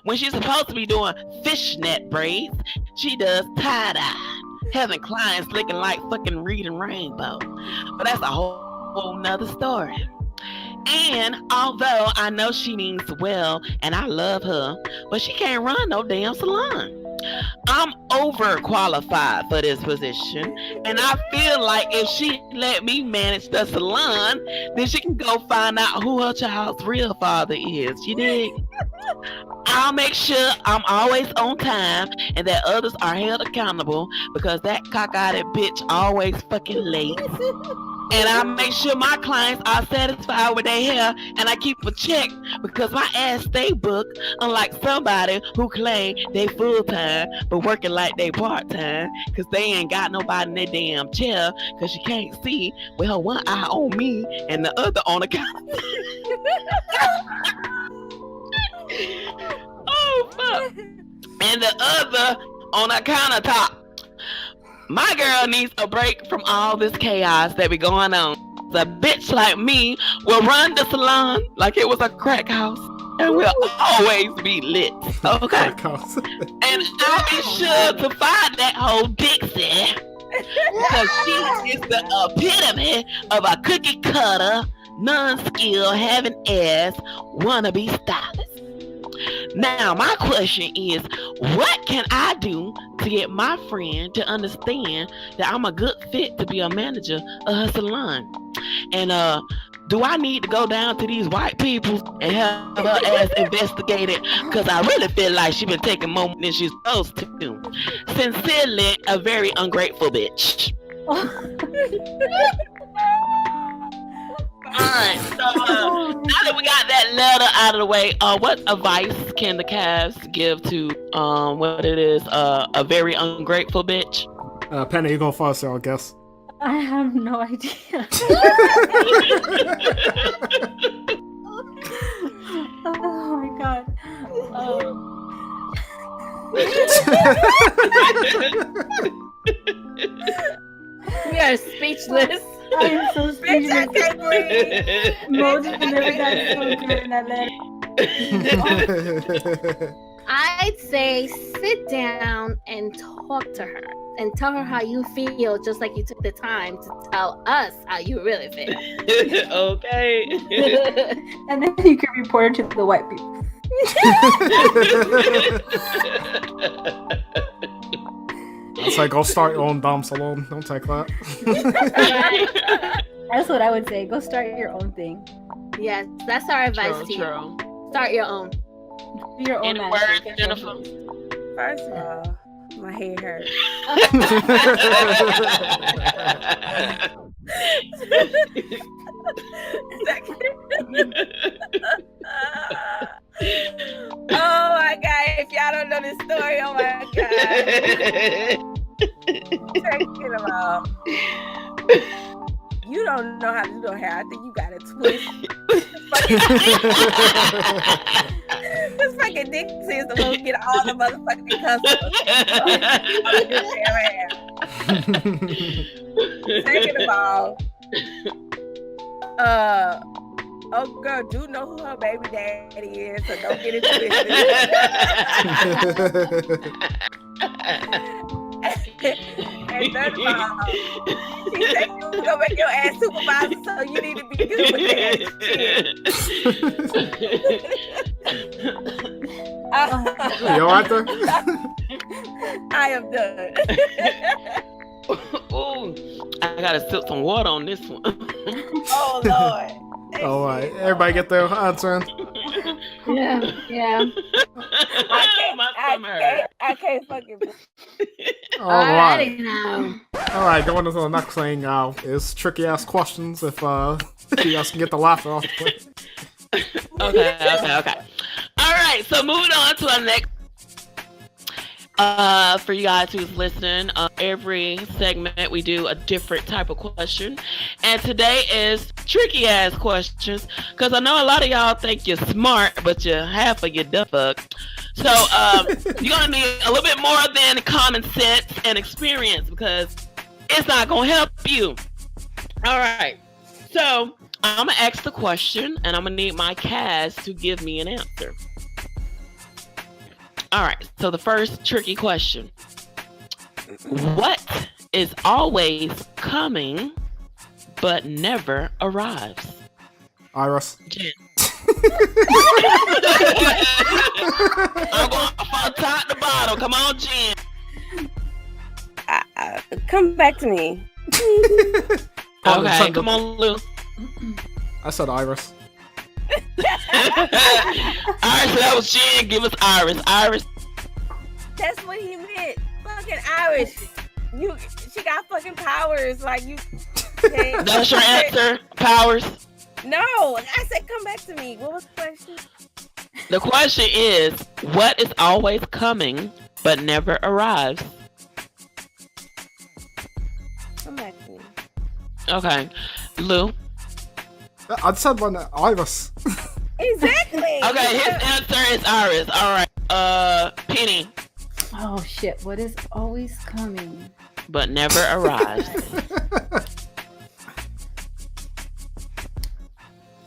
When she's supposed to be doing fishnet braids, she does tie-dye, having clients looking like fucking Reading Rainbow. But that's a whole nother story. And although I know she means well and I love her, but she can't run no damn salon. I'm overqualified for this position, and I feel like if she let me manage the salon, then she can go find out who her child's real father is. You dig? I'll make sure I'm always on time and that others are held accountable, because that cock-eyed bitch always fucking late. And I make sure my clients are satisfied with their hair, and I keep a check because my ass stay booked, unlike somebody who claim they full-time but working like they part-time because they ain't got nobody in their damn chair because she can't see with her one eye on me and the other on the counter. Oh fuck! And the other on a countertop. My girl needs a break from all this chaos that be going on. The bitch like me will run the salon like it was a crack house, and will always be lit. Okay. Crack house. And I'll be sure to find that whole Dixie. Because she is the epitome of a cookie cutter, non-skill, having ass, wannabe stylist. Now, my question is, what can I do to get my friend to understand that I'm a good fit to be a manager of her salon? And do I need to go down to these white people and have her ass investigated? Because I really feel like she's been taking more than she's supposed to. Sincerely, a very ungrateful bitch. Alright, so now that we got that letter out of the way, what advice can the cast give to what it is, a very ungrateful bitch? Penny, you go first, I guess. I have no idea. Oh my god. We are speechless. I am so Bitch, I speechless. can't breathe. Moses never got so good in that letter. I'd say sit down and talk to her and tell her how you feel, just like you took the time to tell us how you really feel. Okay. And then you can report it to the white people. I'd say go start your own dumb salon. Don't take that. That's what I would say. Go start your own thing. Yes, that's our advice to you. True. Start your own. Be your own Any man. words, Get your Jennifer? own. First of all, my head hurts. Oh my god, if y'all don't know this story, oh my god. Second of all, you don't know how to do no hair. I think you got it twisted. This fucking Dixie is supposed to get all the motherfucking customers. Second of all, oh girl, do know who her baby daddy is, so don't get it twisted. And third of all, she said you was gonna make your ass supervisor, so you need to be good with that shit. You alright there? I am done. Ooh, I gotta sip some water on this one. Oh Lord. Alright, everybody get their answer in. Yeah. I can't fucking. Alright. Alrighty now. Alright, going into the next thing is tricky ass questions if you guys can get the laughter off the plate. Okay. Alright, so moving on to our next. For you guys who's listening, every segment we do a different type of question, and today is tricky ass questions, because I know a lot of y'all think you're smart, but you're half of you dumb fuck. So you're gonna need a little bit more than common sense and experience, because it's not gonna help you. All right, so I'm gonna ask the question, and I'm gonna need my cast to give me an answer. All right, so the first tricky question. What is always coming but never arrives? Iris. Jen. I'm going from top to bottom. Come on, Jen. Come back to me. Okay, come on, Lou. I said Iris. Alright, so that was Jen. Give us Iris. Iris. That's what he meant. Fucking Irish. She got fucking powers. Like you. That's your answer, Powers? No, I said come back to me. What was the question? The question is, what is always coming but never arrives? Come back to me. Okay, Lou. I said one Iris. Exactly. Okay, his answer is Iris. All right. Penny, Oh shit! What is always coming? but never arrives.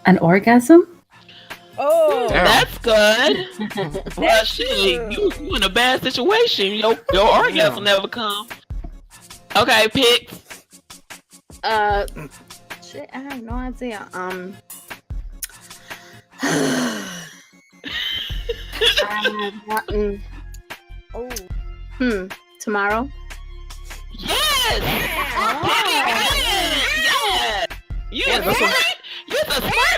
An orgasm? Oh, Damn. That's good. Well, shit, you in a bad situation. Your orgasm never come. Okay, pick. Shit, I have no idea. oh. Tomorrow. Yes. Penny, yes. You're a smart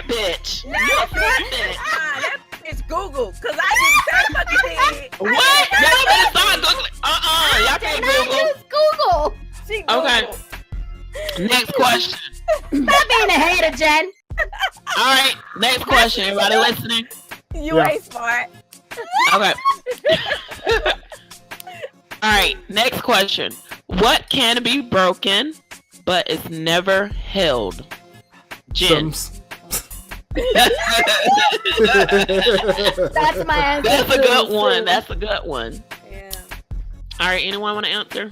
bitch. You're a smart bitch. That bitch Google, cause I didn't say fucking thing. What? Y'all better start Googling. Y'all can't Google. Google. She Okay. Googled. Next question. Stop being a hater, Jen. All right. Next question. Everybody listening? You ain't smart. Okay. All right. Next question. What can be broken but is never held? Jen. Sims. That's my answer. That's a good one. That's a good one. Yeah. All right. Anyone want to answer?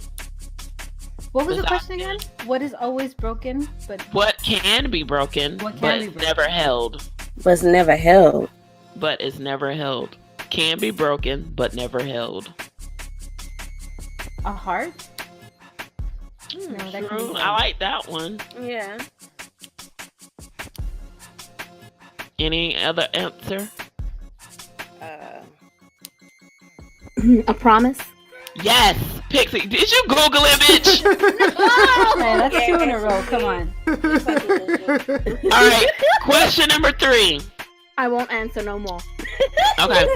What was the Without question again? What is always broken? But What can be broken What can but be is broken? never held? Was never held. But is never held. Can be broken but never held. a heart? No, that can True. be I like that one. Yeah. Any other answer? A promise. Yes, Pixie. Did you Google it, bitch? Man, that's 2 in a row. Come on. All right. Question number 3. I won't answer no more. Okay.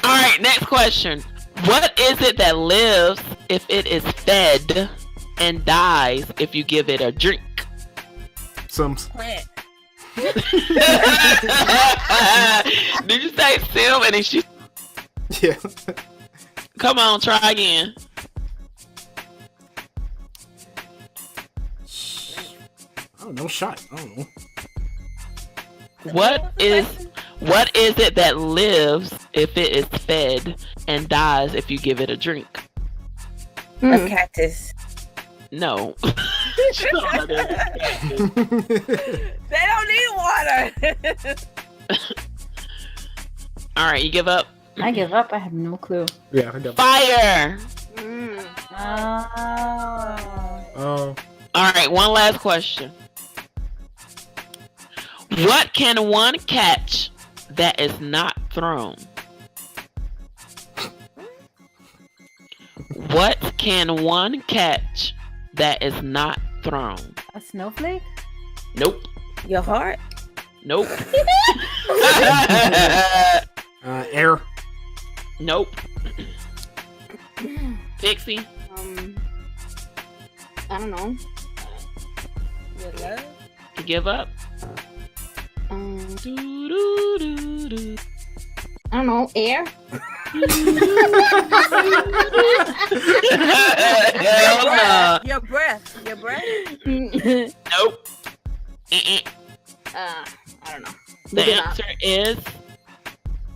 All right. Next question. What is it that lives if it is fed and dies if you give it a drink? Sims. Plant. Did you say Sim? And then she. Yeah. Come on, try again. I don't know. Shot. I don't know. What is it that lives if it is fed and dies if you give it a drink? A cactus. No. They don't need water. All right, you give up. I give up. I have no clue. Yeah. I got. Fire. Oh. All right, one last question. What can one catch that is not thrown? What can one catch that is not thrown? A snowflake? Nope. Your heart. Nope. Air. Nope. Pixie. I don't know. Your love. You give up? Doo-doo-doo-doo. I don't know. Air. Hell no. Your breath. Your breath. Nope. I don't know. The answer is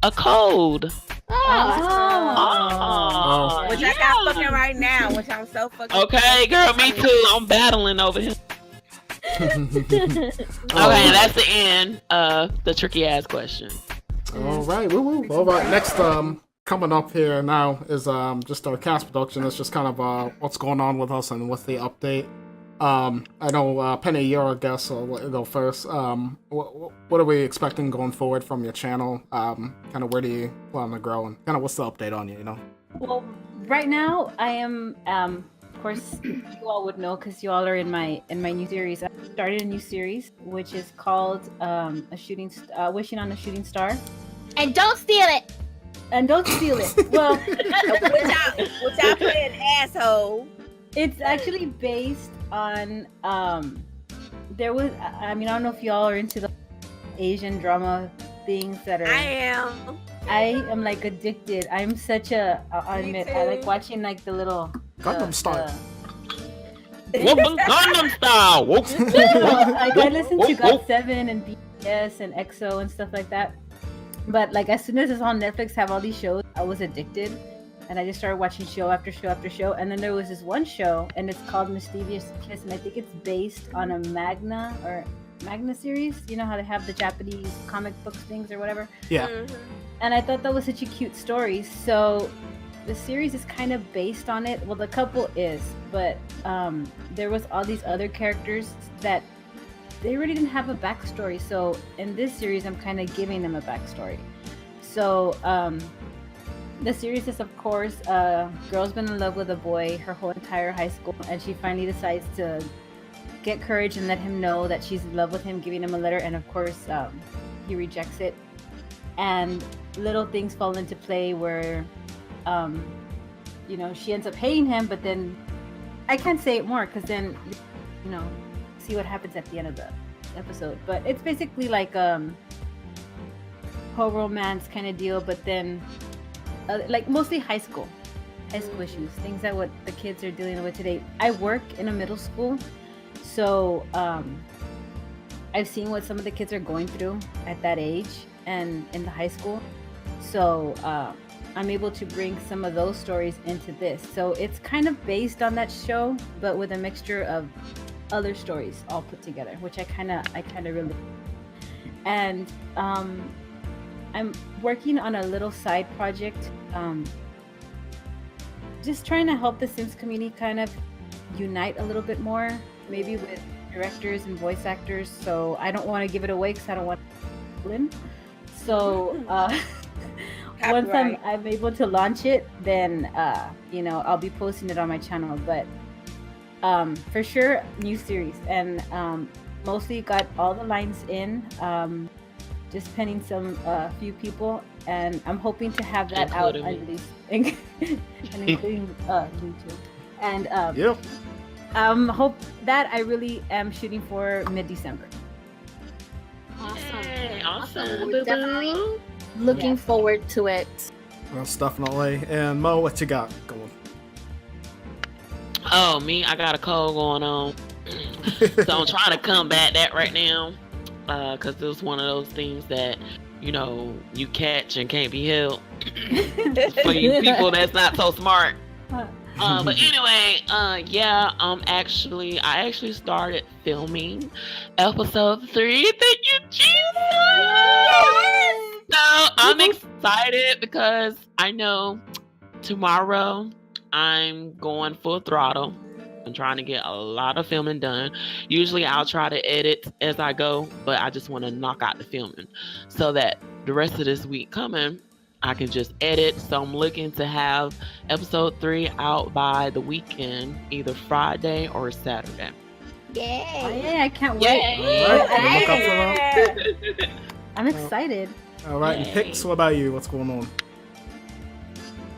a code. Oh. Which I got fucking right now. Which I'm so fucking. Okay, girl, me too. I'm battling over here. Okay, that's the end of the tricky ass question. All right, woo woo. All right, next coming up here now is just our cast production. It's just kind of what's going on with us and what's the update. I know Penny, you're a guest, so I'll let you go first. What are we expecting going forward from your channel? Kind of where do you plan to grow, and kind of what's the update on you? You know. Well, right now I am. Of course, you all would know because you all are in my new series. I started a new series which is called Wishing on a Shooting Star. And don't steal it. And don't steal it. Well, Which I put in asshole. it's actually based on there was. I mean, I don't know if y'all are into the Asian drama things that are. I am like addicted. I'm such a. I'll admit, I like watching like the little. Gangnam Style. Gangnam Style. Like I listen to God7 and BTS and EXO and stuff like that. But like as soon as it's on Netflix, have all these shows, I was addicted, and I just started watching show after show after show. And then there was this one show, and it's called Mischievous Kiss, and I think it's based on a Magna series. You know how they have the Japanese comic books things or whatever. Yeah. And I thought that was such a cute story. So the series is kind of based on it. Well, the couple is, but there was all these other characters that they really didn't have a backstory. So in this series, I'm kind of giving them a backstory. So the series is, of course, a girl's been in love with a boy her whole entire high school, and she finally decides to get courage and let him know that she's in love with him, giving him a letter, and of course he rejects it. And little things fall into play where she ends up hating him, but then I can't say it more because then see what happens at the end of the episode. But it's basically like whole romance kind of deal, but then like mostly high school issues, things that what the kids are dealing with today. I work in a middle school, so I've seen what some of the kids are going through at that age and in the high school. So I'm able to bring some of those stories into this. So it's kind of based on that show, but with a mixture of other stories all put together, which I kind of really. And I'm working on a little side project, just trying to help the Sims community kind of unite a little bit more, maybe with directors and voice actors. So I don't want to give it away because I don't want to win. So once I'm able to launch it, then I'll be posting it on my channel. But for sure, new series, and mostly got all the lines in, just penning some few people, and I'm hoping to have that out at least, and including you too. And hope that I really am shooting for mid-December. Awesome. We're definitely looking forward to it. That's definitely. And Mo, what you got going? Oh, me, I got a cold going on. So I'm trying to combat that right now. Because it was one of those things that, you catch and can't be helped. For you people that's not so smart. But anyway, I actually started filming episode 3. Thank you, Jesus! So I'm excited because I know tomorrow I'm going full throttle. I'm trying to get a lot of filming done. Usually I'll try to edit as I go, but I just want to knock out the filming so that the rest of this week coming, I can just edit. So I'm looking to have episode 3 out by the weekend, either Friday or Saturday. Yay! Oh, yeah, I can't wait. I'm excited. All right, and Pix, what about you? What's going on?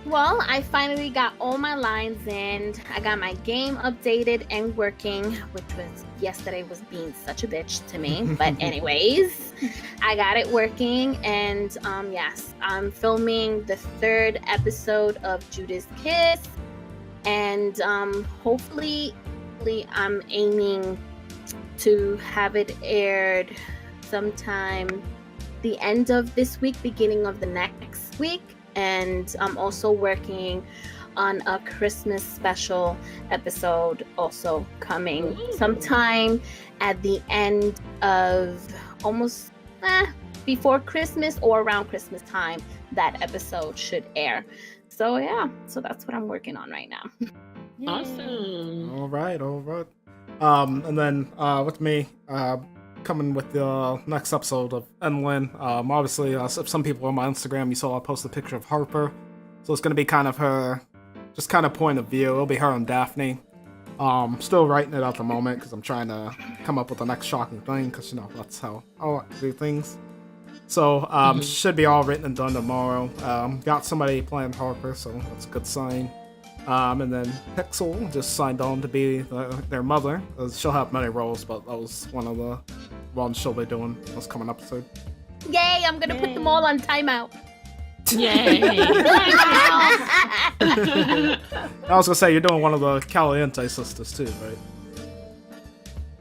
Well, I finally got all my lines in. I got my game updated and working, which was yesterday was being such a bitch to me. But anyways, I got it working, and yes, I'm filming the 3rd episode of Judas Kiss, and hopefully I'm aiming to have it aired sometime the end of this week, beginning of the next week. And I'm also working on a Christmas special episode also coming sometime at the end of almost before Christmas or around Christmas time. That episode should air. So yeah, so that's what I'm working on right now. Awesome. All right. And then with me, coming with the next episode of Penyln. Obviously, some people on my Instagram, you saw I posted a picture of Harper. So it's going to be kind of her, just kind of point of view. It'll be her and Daphne. Still writing it at the moment because I'm trying to come up with the next shocking thing because, that's how I like to do things. So, should be all written and done tomorrow. Got somebody playing Harper, so that's a good sign. And then Pixxel just signed on to be their mother. She'll have many roles, but that was one of the ones she'll be doing this coming episode. Yay! I'm gonna put them all on timeout. Yay! I was gonna say you're doing one of the Caliente sisters too, right?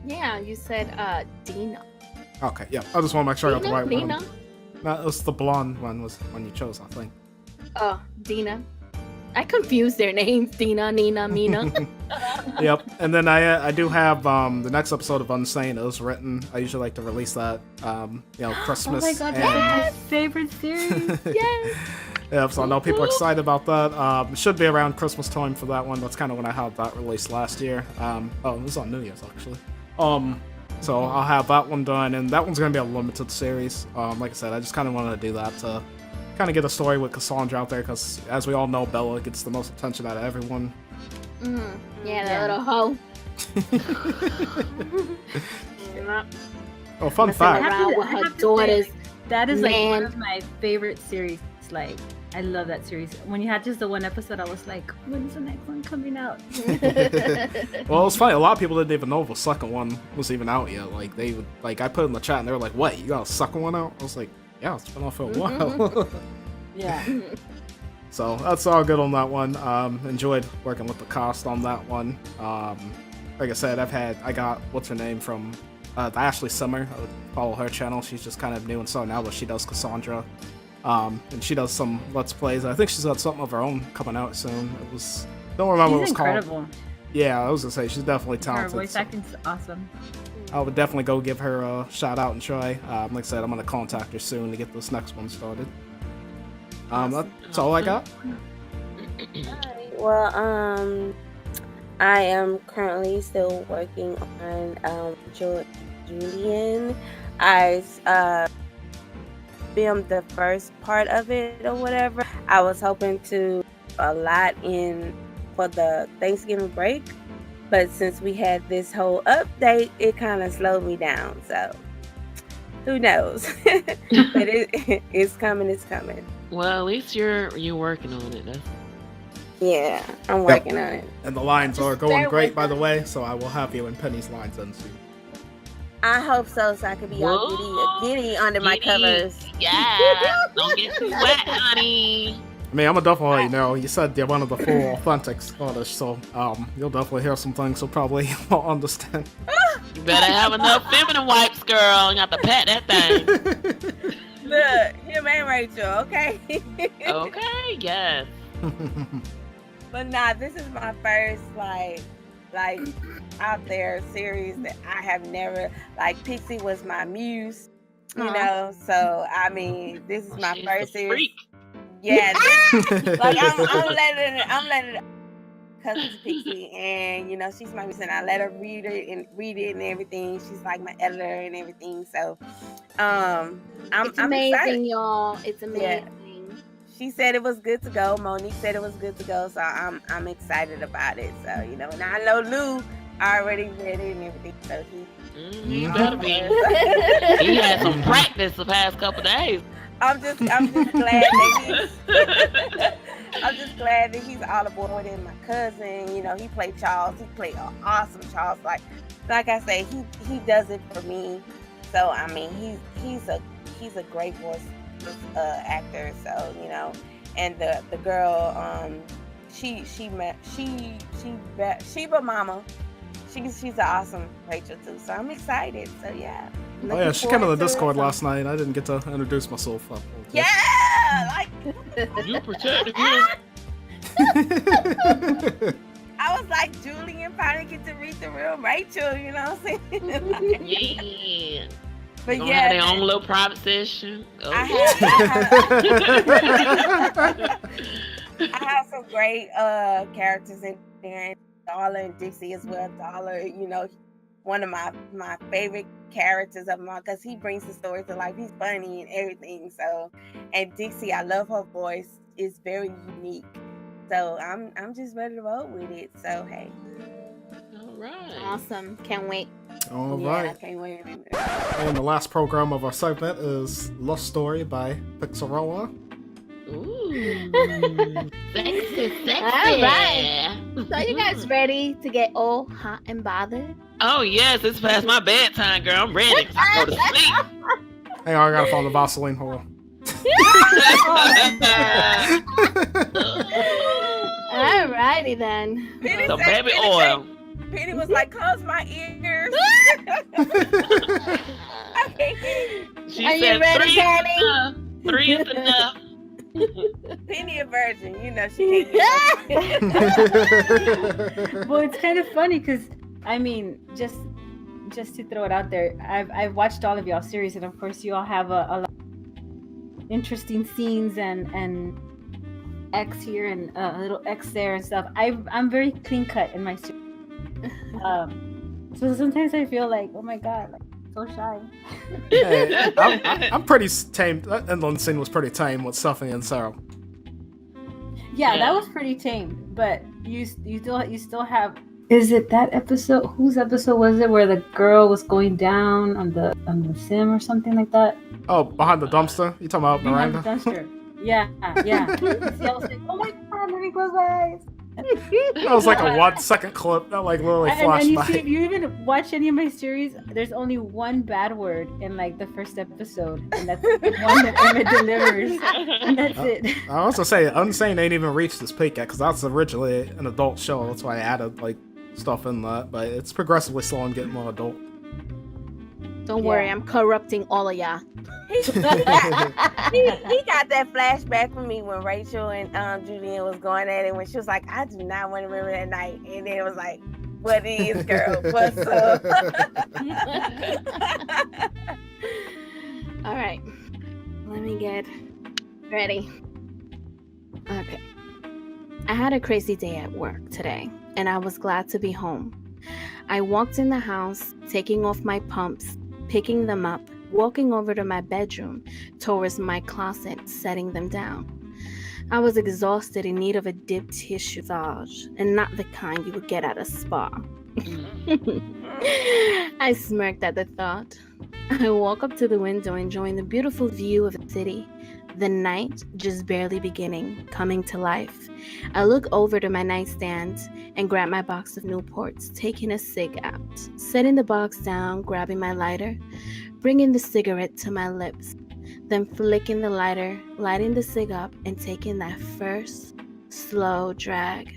Yeah, you said Dina. Okay, yeah. I just want to make sure I got the right Dina? one. No, it was the blonde one was one you chose, I think. Oh, Dina. I confused their names. Dina, Nina, Mina. Yep. And then I do have the next episode of Unsane is written. I usually like to release that Christmas. Oh my god, and... that's my favorite series. Yes. Yeah, so I know people are excited about that. It should be around Christmas time for that one. That's kind of when I had that released last year. It was on New Year's actually. So I'll have that one done, and that one's gonna be a limited series. Like I said, I just kind of wanted to do that to kind of get a story with Cassandra out there, because as we all know, Bella gets the most attention out of everyone. Yeah, that little hoe. Oh, fun fact. Around with her daughters. That is like Man. one of my favorite series. Like, I love that series. When you had just the one episode, I was like, when's the next one coming out? Well, it's funny. A lot of people didn't even know the second one was even out yet. Like, they would, like, I put it in the chat and they were like, "What? You got a second one out?" I was like, "Yeah, it's been out for a while." Yeah. So that's all good on that one. Enjoyed working with the cast on that one. Like I said, I got what's her name from the Ashley Summer. I would follow her channel. She's just kind of new and so now, but she does Cassandra. And she does some Let's Plays. I think she's got something of her own coming out soon. Don't remember what it was incredible. called. Yeah, I was gonna say she's definitely talented. Her voice acting's awesome. I would definitely go give her a shout out and try. Like I said, I'm gonna contact her soon to get this next one started. That's all I got. Well, I am currently still working on Julian. I filmed the first part of it or whatever. I was hoping to a lot in for the Thanksgiving break, but since we had this whole update, it kind of slowed me down. So who knows? But it's coming. It's coming. Well, at least you're working on it. Yeah, I'm working on it. And the lines are going bear great, with by us. the way. So I will have you in Penny's lines in soon. I hope so I can be all giddy under my covers. Yeah, don't get too wet, honey. I mean, I'm gonna definitely you said you're one of the full authentic artists, so you'll definitely hear some things you'll probably won't understand. You better have enough feminine wipes, girl. You have to pat that thing. Look, him and Rachel, okay? Okay, yes. But nah, this is my first like out there series that I have never Pixie was my muse, you know. So I mean, this is my She's first the series. freak. Yeah, I'm letting it cousin to Pixie, and she's my muse, and I let her read it and everything. She's like my editor and everything. So It's I'm amazing, excited. y'all. It's amazing. Yeah. She said it was good to go. Monique said it was good to go. So I'm excited about it. So and I know Lou already read it and everything. So You better be. He had some practice the past couple days. I'm just glad that he's all aboard. And my cousin, he played Charles. He played an awesome Charles. Like I say, he does it for me. So I mean, he's a great voice actor. So and the girl, Sheba Mama. She's an awesome Rachel too. So I'm excited. So yeah. Oh yeah, she came to the Discord last night. I didn't get to introduce myself. Yeah, like You protected him. I was like, Julian finally get to read the real Rachel. You know what I'm saying? Yeah. But Gonna yeah, have their own little private session. Oh. I have some great characters in there. Darla and Dixie as well. Darla, one of my favorite characters of mine because he brings the story to life. He's funny and everything. So, and Dixie, I love her voice. It's very unique. So I'm just ready to roll with it. So hey. All right. Awesome. Can't wait. All Yeah, right. I can't wait. And the last program of our segment is Love Story by Pixxelrella. Ooh. Sexy. All right. So you guys ready to get all hot and bothered? Oh, yes. It's past my bedtime, girl. I'm ready. I go to sleep. Hang on, I gotta find the Vaseline. Hold on. All righty then. The baby oil. Penny was like, close my ears. I can't hear you. She Are you said ready, three Penny? is enough. 3 is enough. Penny a virgin, you know she can't get Well, it's kind of funny because I mean, just to throw it out there, I've watched all of y'all series, and of course, you all have a lot of interesting scenes and X here and a little X there and stuff. I'm very clean cut in my series. So sometimes I feel like, oh my god, like so shy. Hey, I'm pretty tame. That Penyln scene was pretty tame with Stephanie and Sarah. Yeah, that was pretty tame, but you still have. Is it that episode? Whose episode was it where the girl was going down on the sim or something like that? Oh, behind the dumpster? You talking about Behind Miranda? the dumpster. Yeah. I was like, oh my god, let me close my eyes. That was like a 1 second clip that like literally flashed and you by. see, if you even watch any of my series, there's only one bad word in like the first episode, and that's the one that Emmett delivers, and that's it. I also say Unsane ain't even reached this peak yet because that's originally an adult show. That's why I added like stuff in that, but it's progressively slow and getting more adult. Don't worry, I'm corrupting all of y'all. he got that flashback for me when Rachel and Julian was going at it when she was like, I do not want to remember that night, and then it was like, what is, girl, what's up? All right, let me get ready. Okay, I had a crazy day at work today, and I was glad to be home. I walked in the house, taking off my pumps, picking them up, walking over to my bedroom, towards my closet, setting them down. I was exhausted, in need of a deep tissue massage, and not the kind you would get at a spa. I smirked at the thought. I walk up to the window, enjoying the beautiful view of the city. The night just barely beginning, coming to life. I look over to my nightstand and grab my box of Newports, taking a cig out, setting the box down, grabbing my lighter, bringing the cigarette to my lips, then flicking the lighter, lighting the cig up, and taking that first slow drag.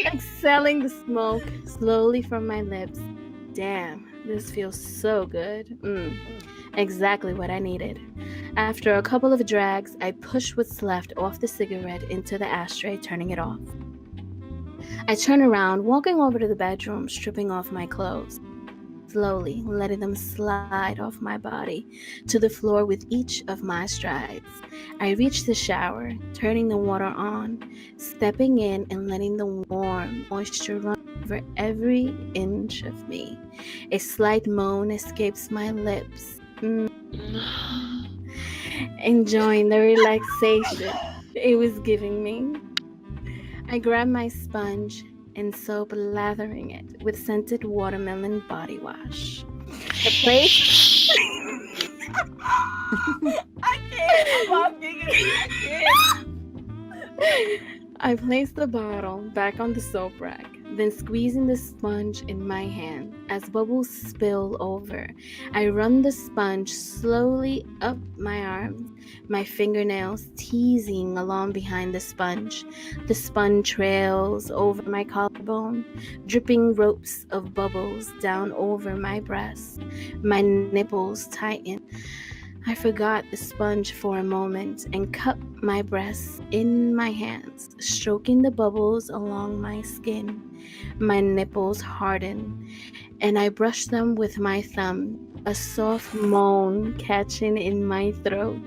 Exhaling the smoke slowly from my lips. Damn, this feels so good. Exactly what I needed. After a couple of drags, I pushed what's left off the cigarette into the ashtray, turning it off. I turn around, walking over to the bedroom, stripping off my clothes, slowly letting them slide off my body to the floor with each of my strides. I reach the shower, turning the water on, stepping in and letting the warm moisture run over every inch of me. A slight moan escapes my lips. Enjoying the relaxation it was giving me. I grab my sponge and soap, lathering it with scented watermelon body wash. I place I can't. I'm all giggling. I place the bottle back on the soap rack, then squeezing the sponge in my hand. As bubbles spill over, I run the sponge slowly up my arms, my fingernails teasing along behind the sponge. The sponge trails over my collarbone, dripping ropes of bubbles down over my breast. My nipples tighten. I forgot the sponge for a moment and cup my breasts in my hands, stroking the bubbles along my skin. My nipples harden, and I brush them with my thumb, a soft moan catching in my throat.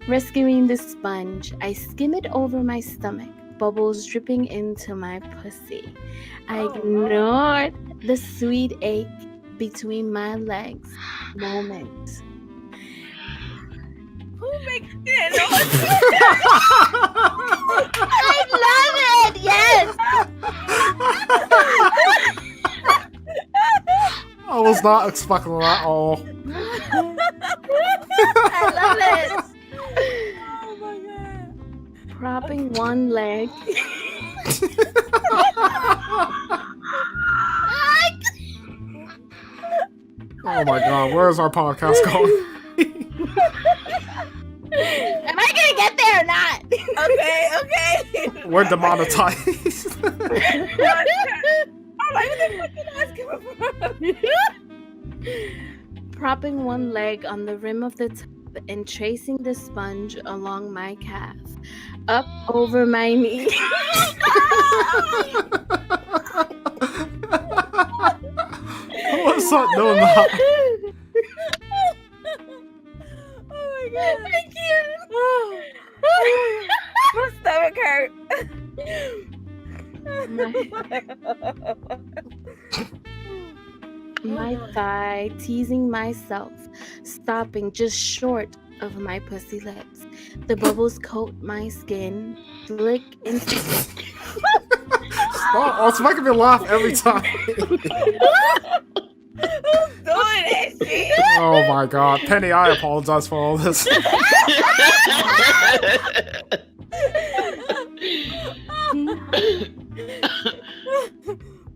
Rescuing the sponge, I skim it over my stomach, bubbles dripping into my pussy. I ignored the sweet ache between my legs moment. Who makes that noise? I love it! Yes! I was not expecting that at all. I love it! Oh my god. Propping one leg. Oh my god, where's our podcast going? we're gonna get there or not. Okay. We're demonetized. I'm like, where the fuck is that coming from? Propping one leg on the rim of the tub and tracing the sponge along my calf, up over my knee. What's up doing that? Oh my god. Thank you. My stomach hurt. My thigh, teasing myself, stopping just short of my pussy lips. The bubbles coat my skin, flick into. Stop. Oh, it's making me laugh every time. Who's doing that shit? Oh my god. Penny, I apologize for all this.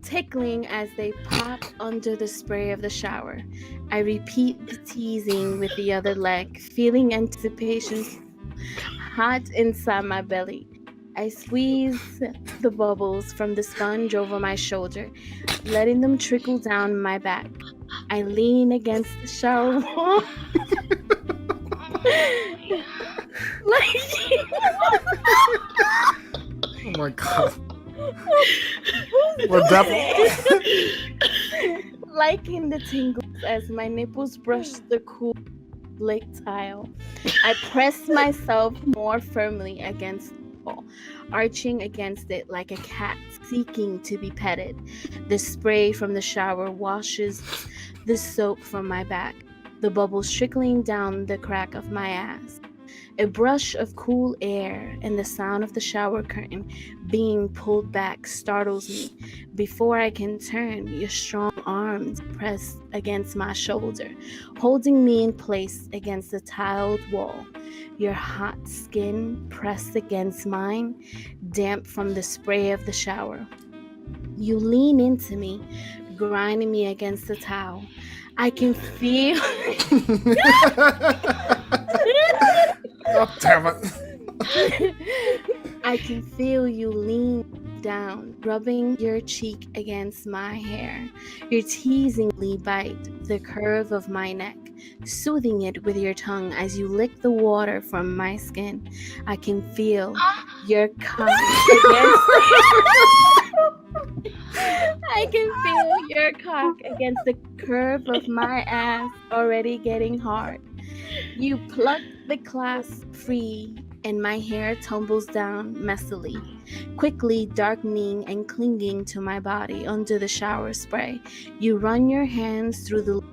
Tickling as they pop under the spray of the shower. I repeat the teasing with the other leg, feeling anticipation hot inside my belly. I squeeze the bubbles from the sponge over my shoulder, letting them trickle down my back. I lean against the shower wall. Oh my god. We're definitely. Liking the tingles as my nipples brush the cool lake tile. I press myself more firmly against the wall, arching against it like a cat seeking to be petted. The spray from the shower washes the soap from my back, the bubbles trickling down the crack of my ass. A brush of cool air and the sound of the shower curtain being pulled back startles me. Before I can turn, your strong arms press against my shoulder, holding me in place against the tiled wall. Your hot skin pressed against mine, damp from the spray of the shower. You lean into me, grinding me against the towel. I can feel... Oh, damn it. I can feel you lean down, rubbing your cheek against my hair. You teasingly bite the curve of my neck, soothing it with your tongue as you lick the water from my skin. I can feel your cock against... I can feel your cock against the curve of my ass, already getting hard. You pluck the clasp free, and my hair tumbles down messily, quickly darkening and clinging to my body under the shower spray. You run your hands through the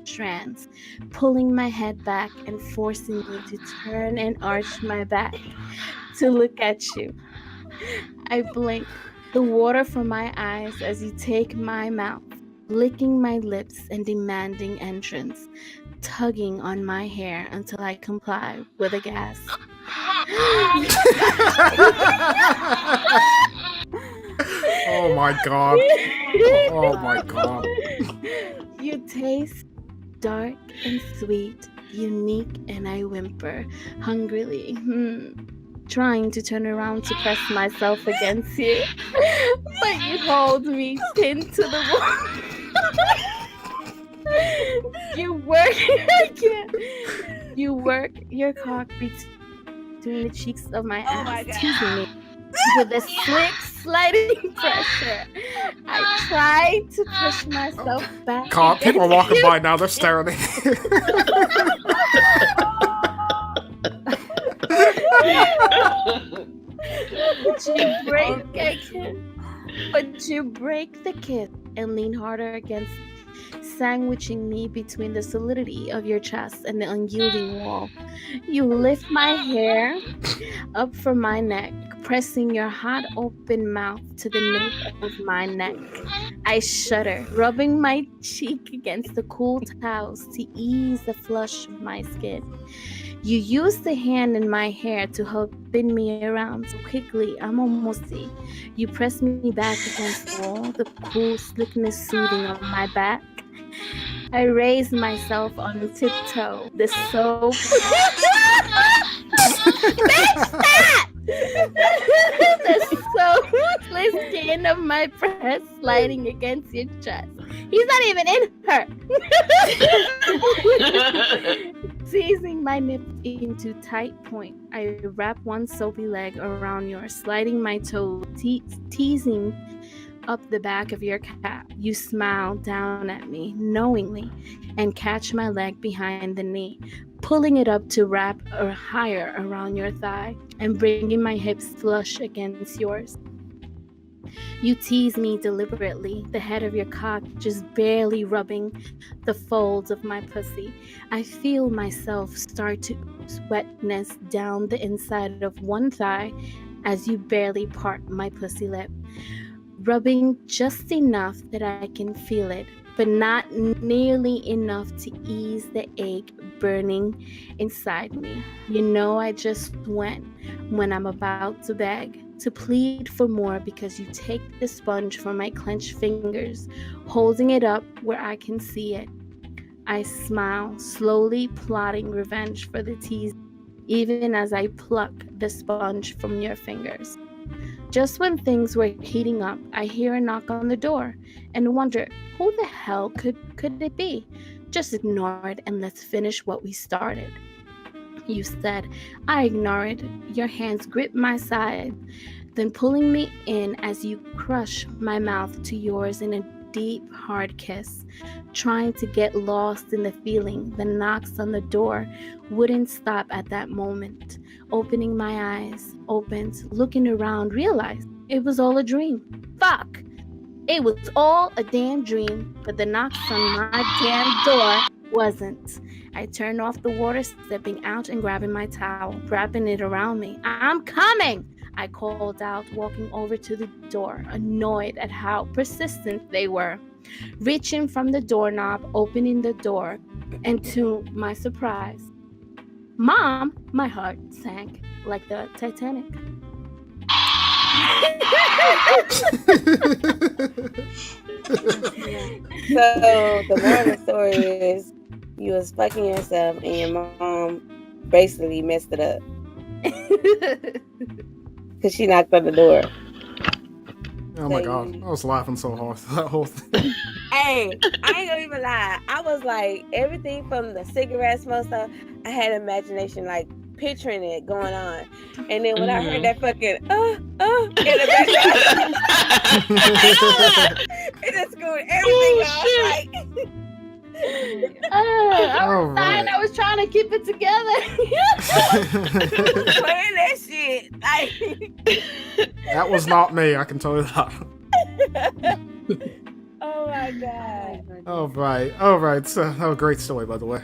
strands, pulling my head back and forcing me to turn and arch my back to look at you. I blink, the water from my eyes as you take my mouth, licking my lips and demanding entrance, tugging on my hair until I comply with a gasp. Oh my god. Oh my god. You taste dark and sweet, unique, and I whimper hungrily, trying to turn around to press myself against you, but you hold me pinned to the wall. You work your cock between the cheeks of my ass, teasing me with a slick sliding pressure. I try to push myself back. God, people are walking by now, they're staring at you. But you break the kiss and lean harder against, sandwiching me between the solidity of your chest and the unyielding wall. You lift my hair up from my neck, pressing your hot open mouth to the nape of my neck. I shudder, rubbing my cheek against the cool towels to ease the flush of my skin. You use the hand in my hair to help spin me around so quickly I'm almost see. You press me back against the wall, the cool slickness soothing on my back. I raise myself on tiptoe, the soap skin of my breast sliding against your chest. He's not even in her. Seizing my nips into tight point, I wrap one soapy leg around yours, sliding my toe, teasing up the back of your cap. You smile down at me knowingly and catch my leg behind the knee, pulling it up to wrap higher around your thigh and bringing my hips flush against yours. You tease me deliberately, the head of your cock just barely rubbing the folds of my pussy. I feel myself start to ooze wetness down the inside of one thigh as you barely part my pussy lip, rubbing just enough that I can feel it, but not nearly enough to ease the ache burning inside me. You know I just went when I'm about to beg, to plead for more because you take the sponge from my clenched fingers, holding it up where I can see it. I smile, slowly plotting revenge for the tease, even as I pluck the sponge from your fingers. Just when things were heating up, I hear a knock on the door and wonder, who the hell could it be? Just ignore it and let's finish what we started. You said. I ignore it. Your hands grip my side, then pulling me in as you crush my mouth to yours in a deep, hard kiss. Trying to get lost in the feeling, the knocks on the door wouldn't stop at that moment. Opening my eyes, looking around, realized it was all a dream. Fuck! It was all a damn dream, but the knocks on my damn door wasn't. I turned off the water, stepping out and grabbing my towel, wrapping it around me. I'm coming! I called out, walking over to the door, annoyed at how persistent they were. Reaching from the doorknob, opening the door, and to my surprise, Mom, my heart sank like the Titanic. So the moral of the story is you was fucking yourself and your mom basically messed it up because she knocked on the door. Oh my god, I was laughing so hard that whole thing. Hey, I ain't gonna even lie. I was like, everything from the cigarette smoke stuff, I had imagination, like picturing it going on. And then when I heard that fucking in the background, it just screwed everything off. Like, I was trying to keep it together. playing that shit. Like, that was not me, I can tell you that. oh my god. All right. So, a great story, by the way.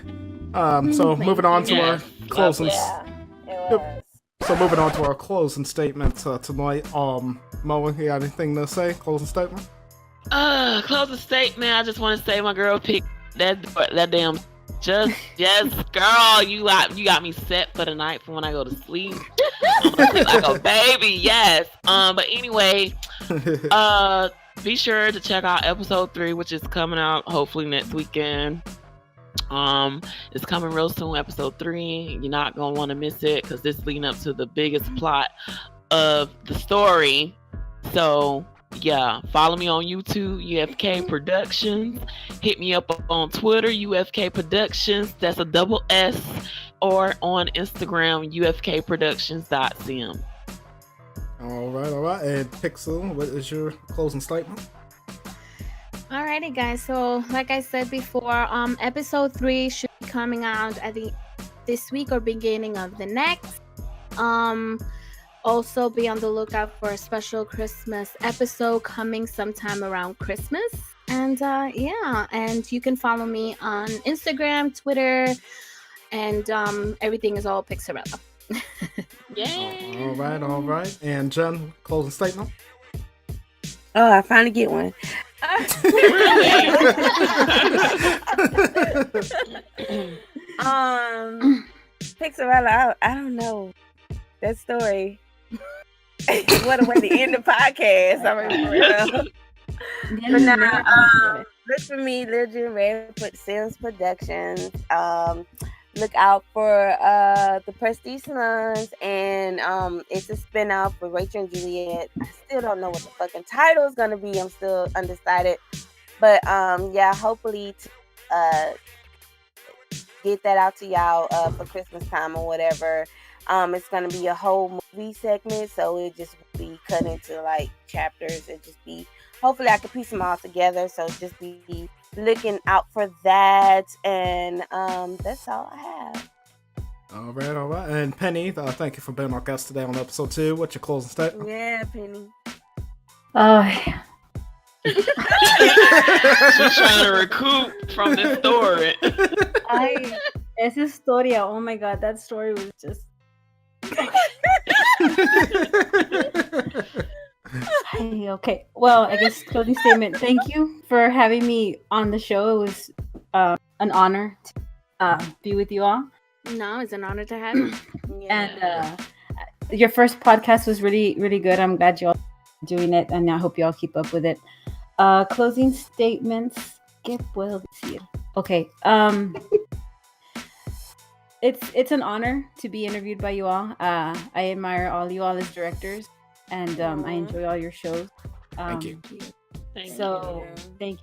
So moving on to our closing. Yeah, it was. So moving on to our closing statement tonight. Mo, you got anything to say? Closing statement. Closing statement. I just want to say my girl picked that damn. Yes, girl, you got me set for the night for when I go to sleep. I'm gonna sleep like a baby. Yes. But anyway, be sure to check out episode 3, which is coming out hopefully next weekend. It's coming real soon, episode 3. You're not gonna want to miss it because this is leading up to the biggest plot of the story. So yeah, follow me on YouTube, UFKProductions. Hit me up on Twitter, UFKProductions. That's a double S. Or on Instagram, UFKProductions.cm. All right. And Pixel, what is your closing statement? Alrighty, guys. So, like I said before, episode 3 should be coming out at this week or beginning of the next. Also, be on the lookout for a special Christmas episode coming sometime around Christmas. And and you can follow me on Instagram, Twitter, and everything is all Pixxelrella. Yay! All right. And Jen, closing statement. Oh, I finally get one. Pixxelrella, I don't know that story. What a way to end the podcast. I mean, for real. But now, look for me, Liljenredd, Sims Productions. look out for the Prestige Nuns, and it's a spinoff with Rachel and Juliet. I still don't know what the fucking title is gonna be. I'm still undecided, but yeah, hopefully get that out to y'all for Christmas time or whatever. It's gonna be a whole movie segment, so it just be cut into like chapters. It just be, hopefully I can piece them all together. So just be looking out for that, and that's all I have. All right. And Penny, thank you for being our guest today on episode 2. What's your closing statement? Yeah, Penny. She's trying to recoup from this story. Esa historia, oh my god, that story was just... Okay, well, I guess closing statement. Thank you for having me on the show. It was an honor to be with you all. No, it's an honor to have you. And your first podcast was really, really good. I'm glad you all are doing it, and I hope you all keep up with it. Closing statements. ¿Qué puedo decir? Okay. It's an honor to be interviewed by you all. I admire all you all as directors, and I enjoy all your shows. Thank you.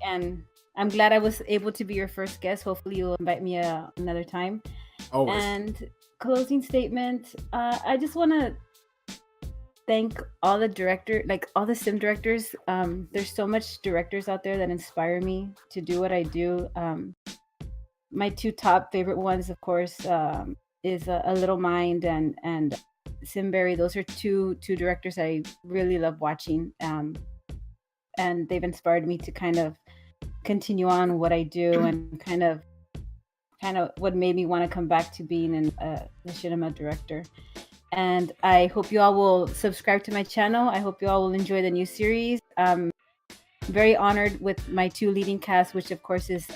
And I'm glad I was able to be your first guest. Hopefully you'll invite me another time. Always. And closing statement, I just want to thank all the all the sim directors. There's so much directors out there that inspire me to do what I do. My 2 top favorite ones, of course, is A Little Mind and Simberry. Those are two directors I really love watching, and they've inspired me to kind of continue on what I do, and kind of what made me want to come back to being a machinima director. And I hope you all will subscribe to my channel. I hope you all will enjoy the new series. Very honored with my 2 leading casts, which of course is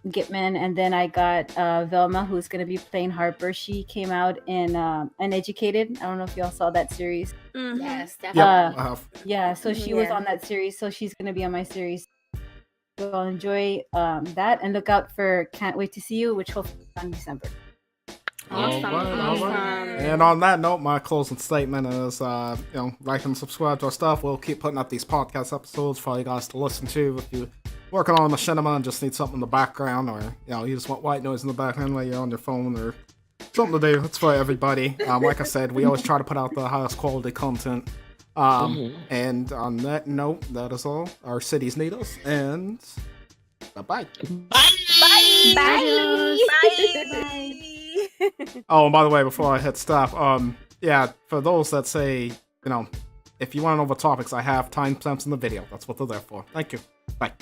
Gitman, and then I got Velma, who's going to be playing Harper. She came out in Uneducated. I don't know if y'all saw that series. Mm-hmm. Yes, definitely. Yeah, so she was on that series, so she's going to be on my series. So I'll enjoy that, and look out for Can't Wait to See You, which hopefully is on December. Awesome. All right. And on that note, my closing statement is, like and subscribe to our stuff. We'll keep putting up these podcast episodes for you guys to listen to if you're working on a machinima and just need something in the background, or you just want white noise in the background while you're on your phone, or something to do. It's for everybody. Like I said, we always try to put out the highest quality content. And on that note, that is all. Our cities need us, and bye-bye. Bye. Bye. Bye. Bye. Oh, and by the way, before I hit stop, for those that say, if you want to know what topics I have, timestamps in the video. That's what they're there for. Thank you. Bye.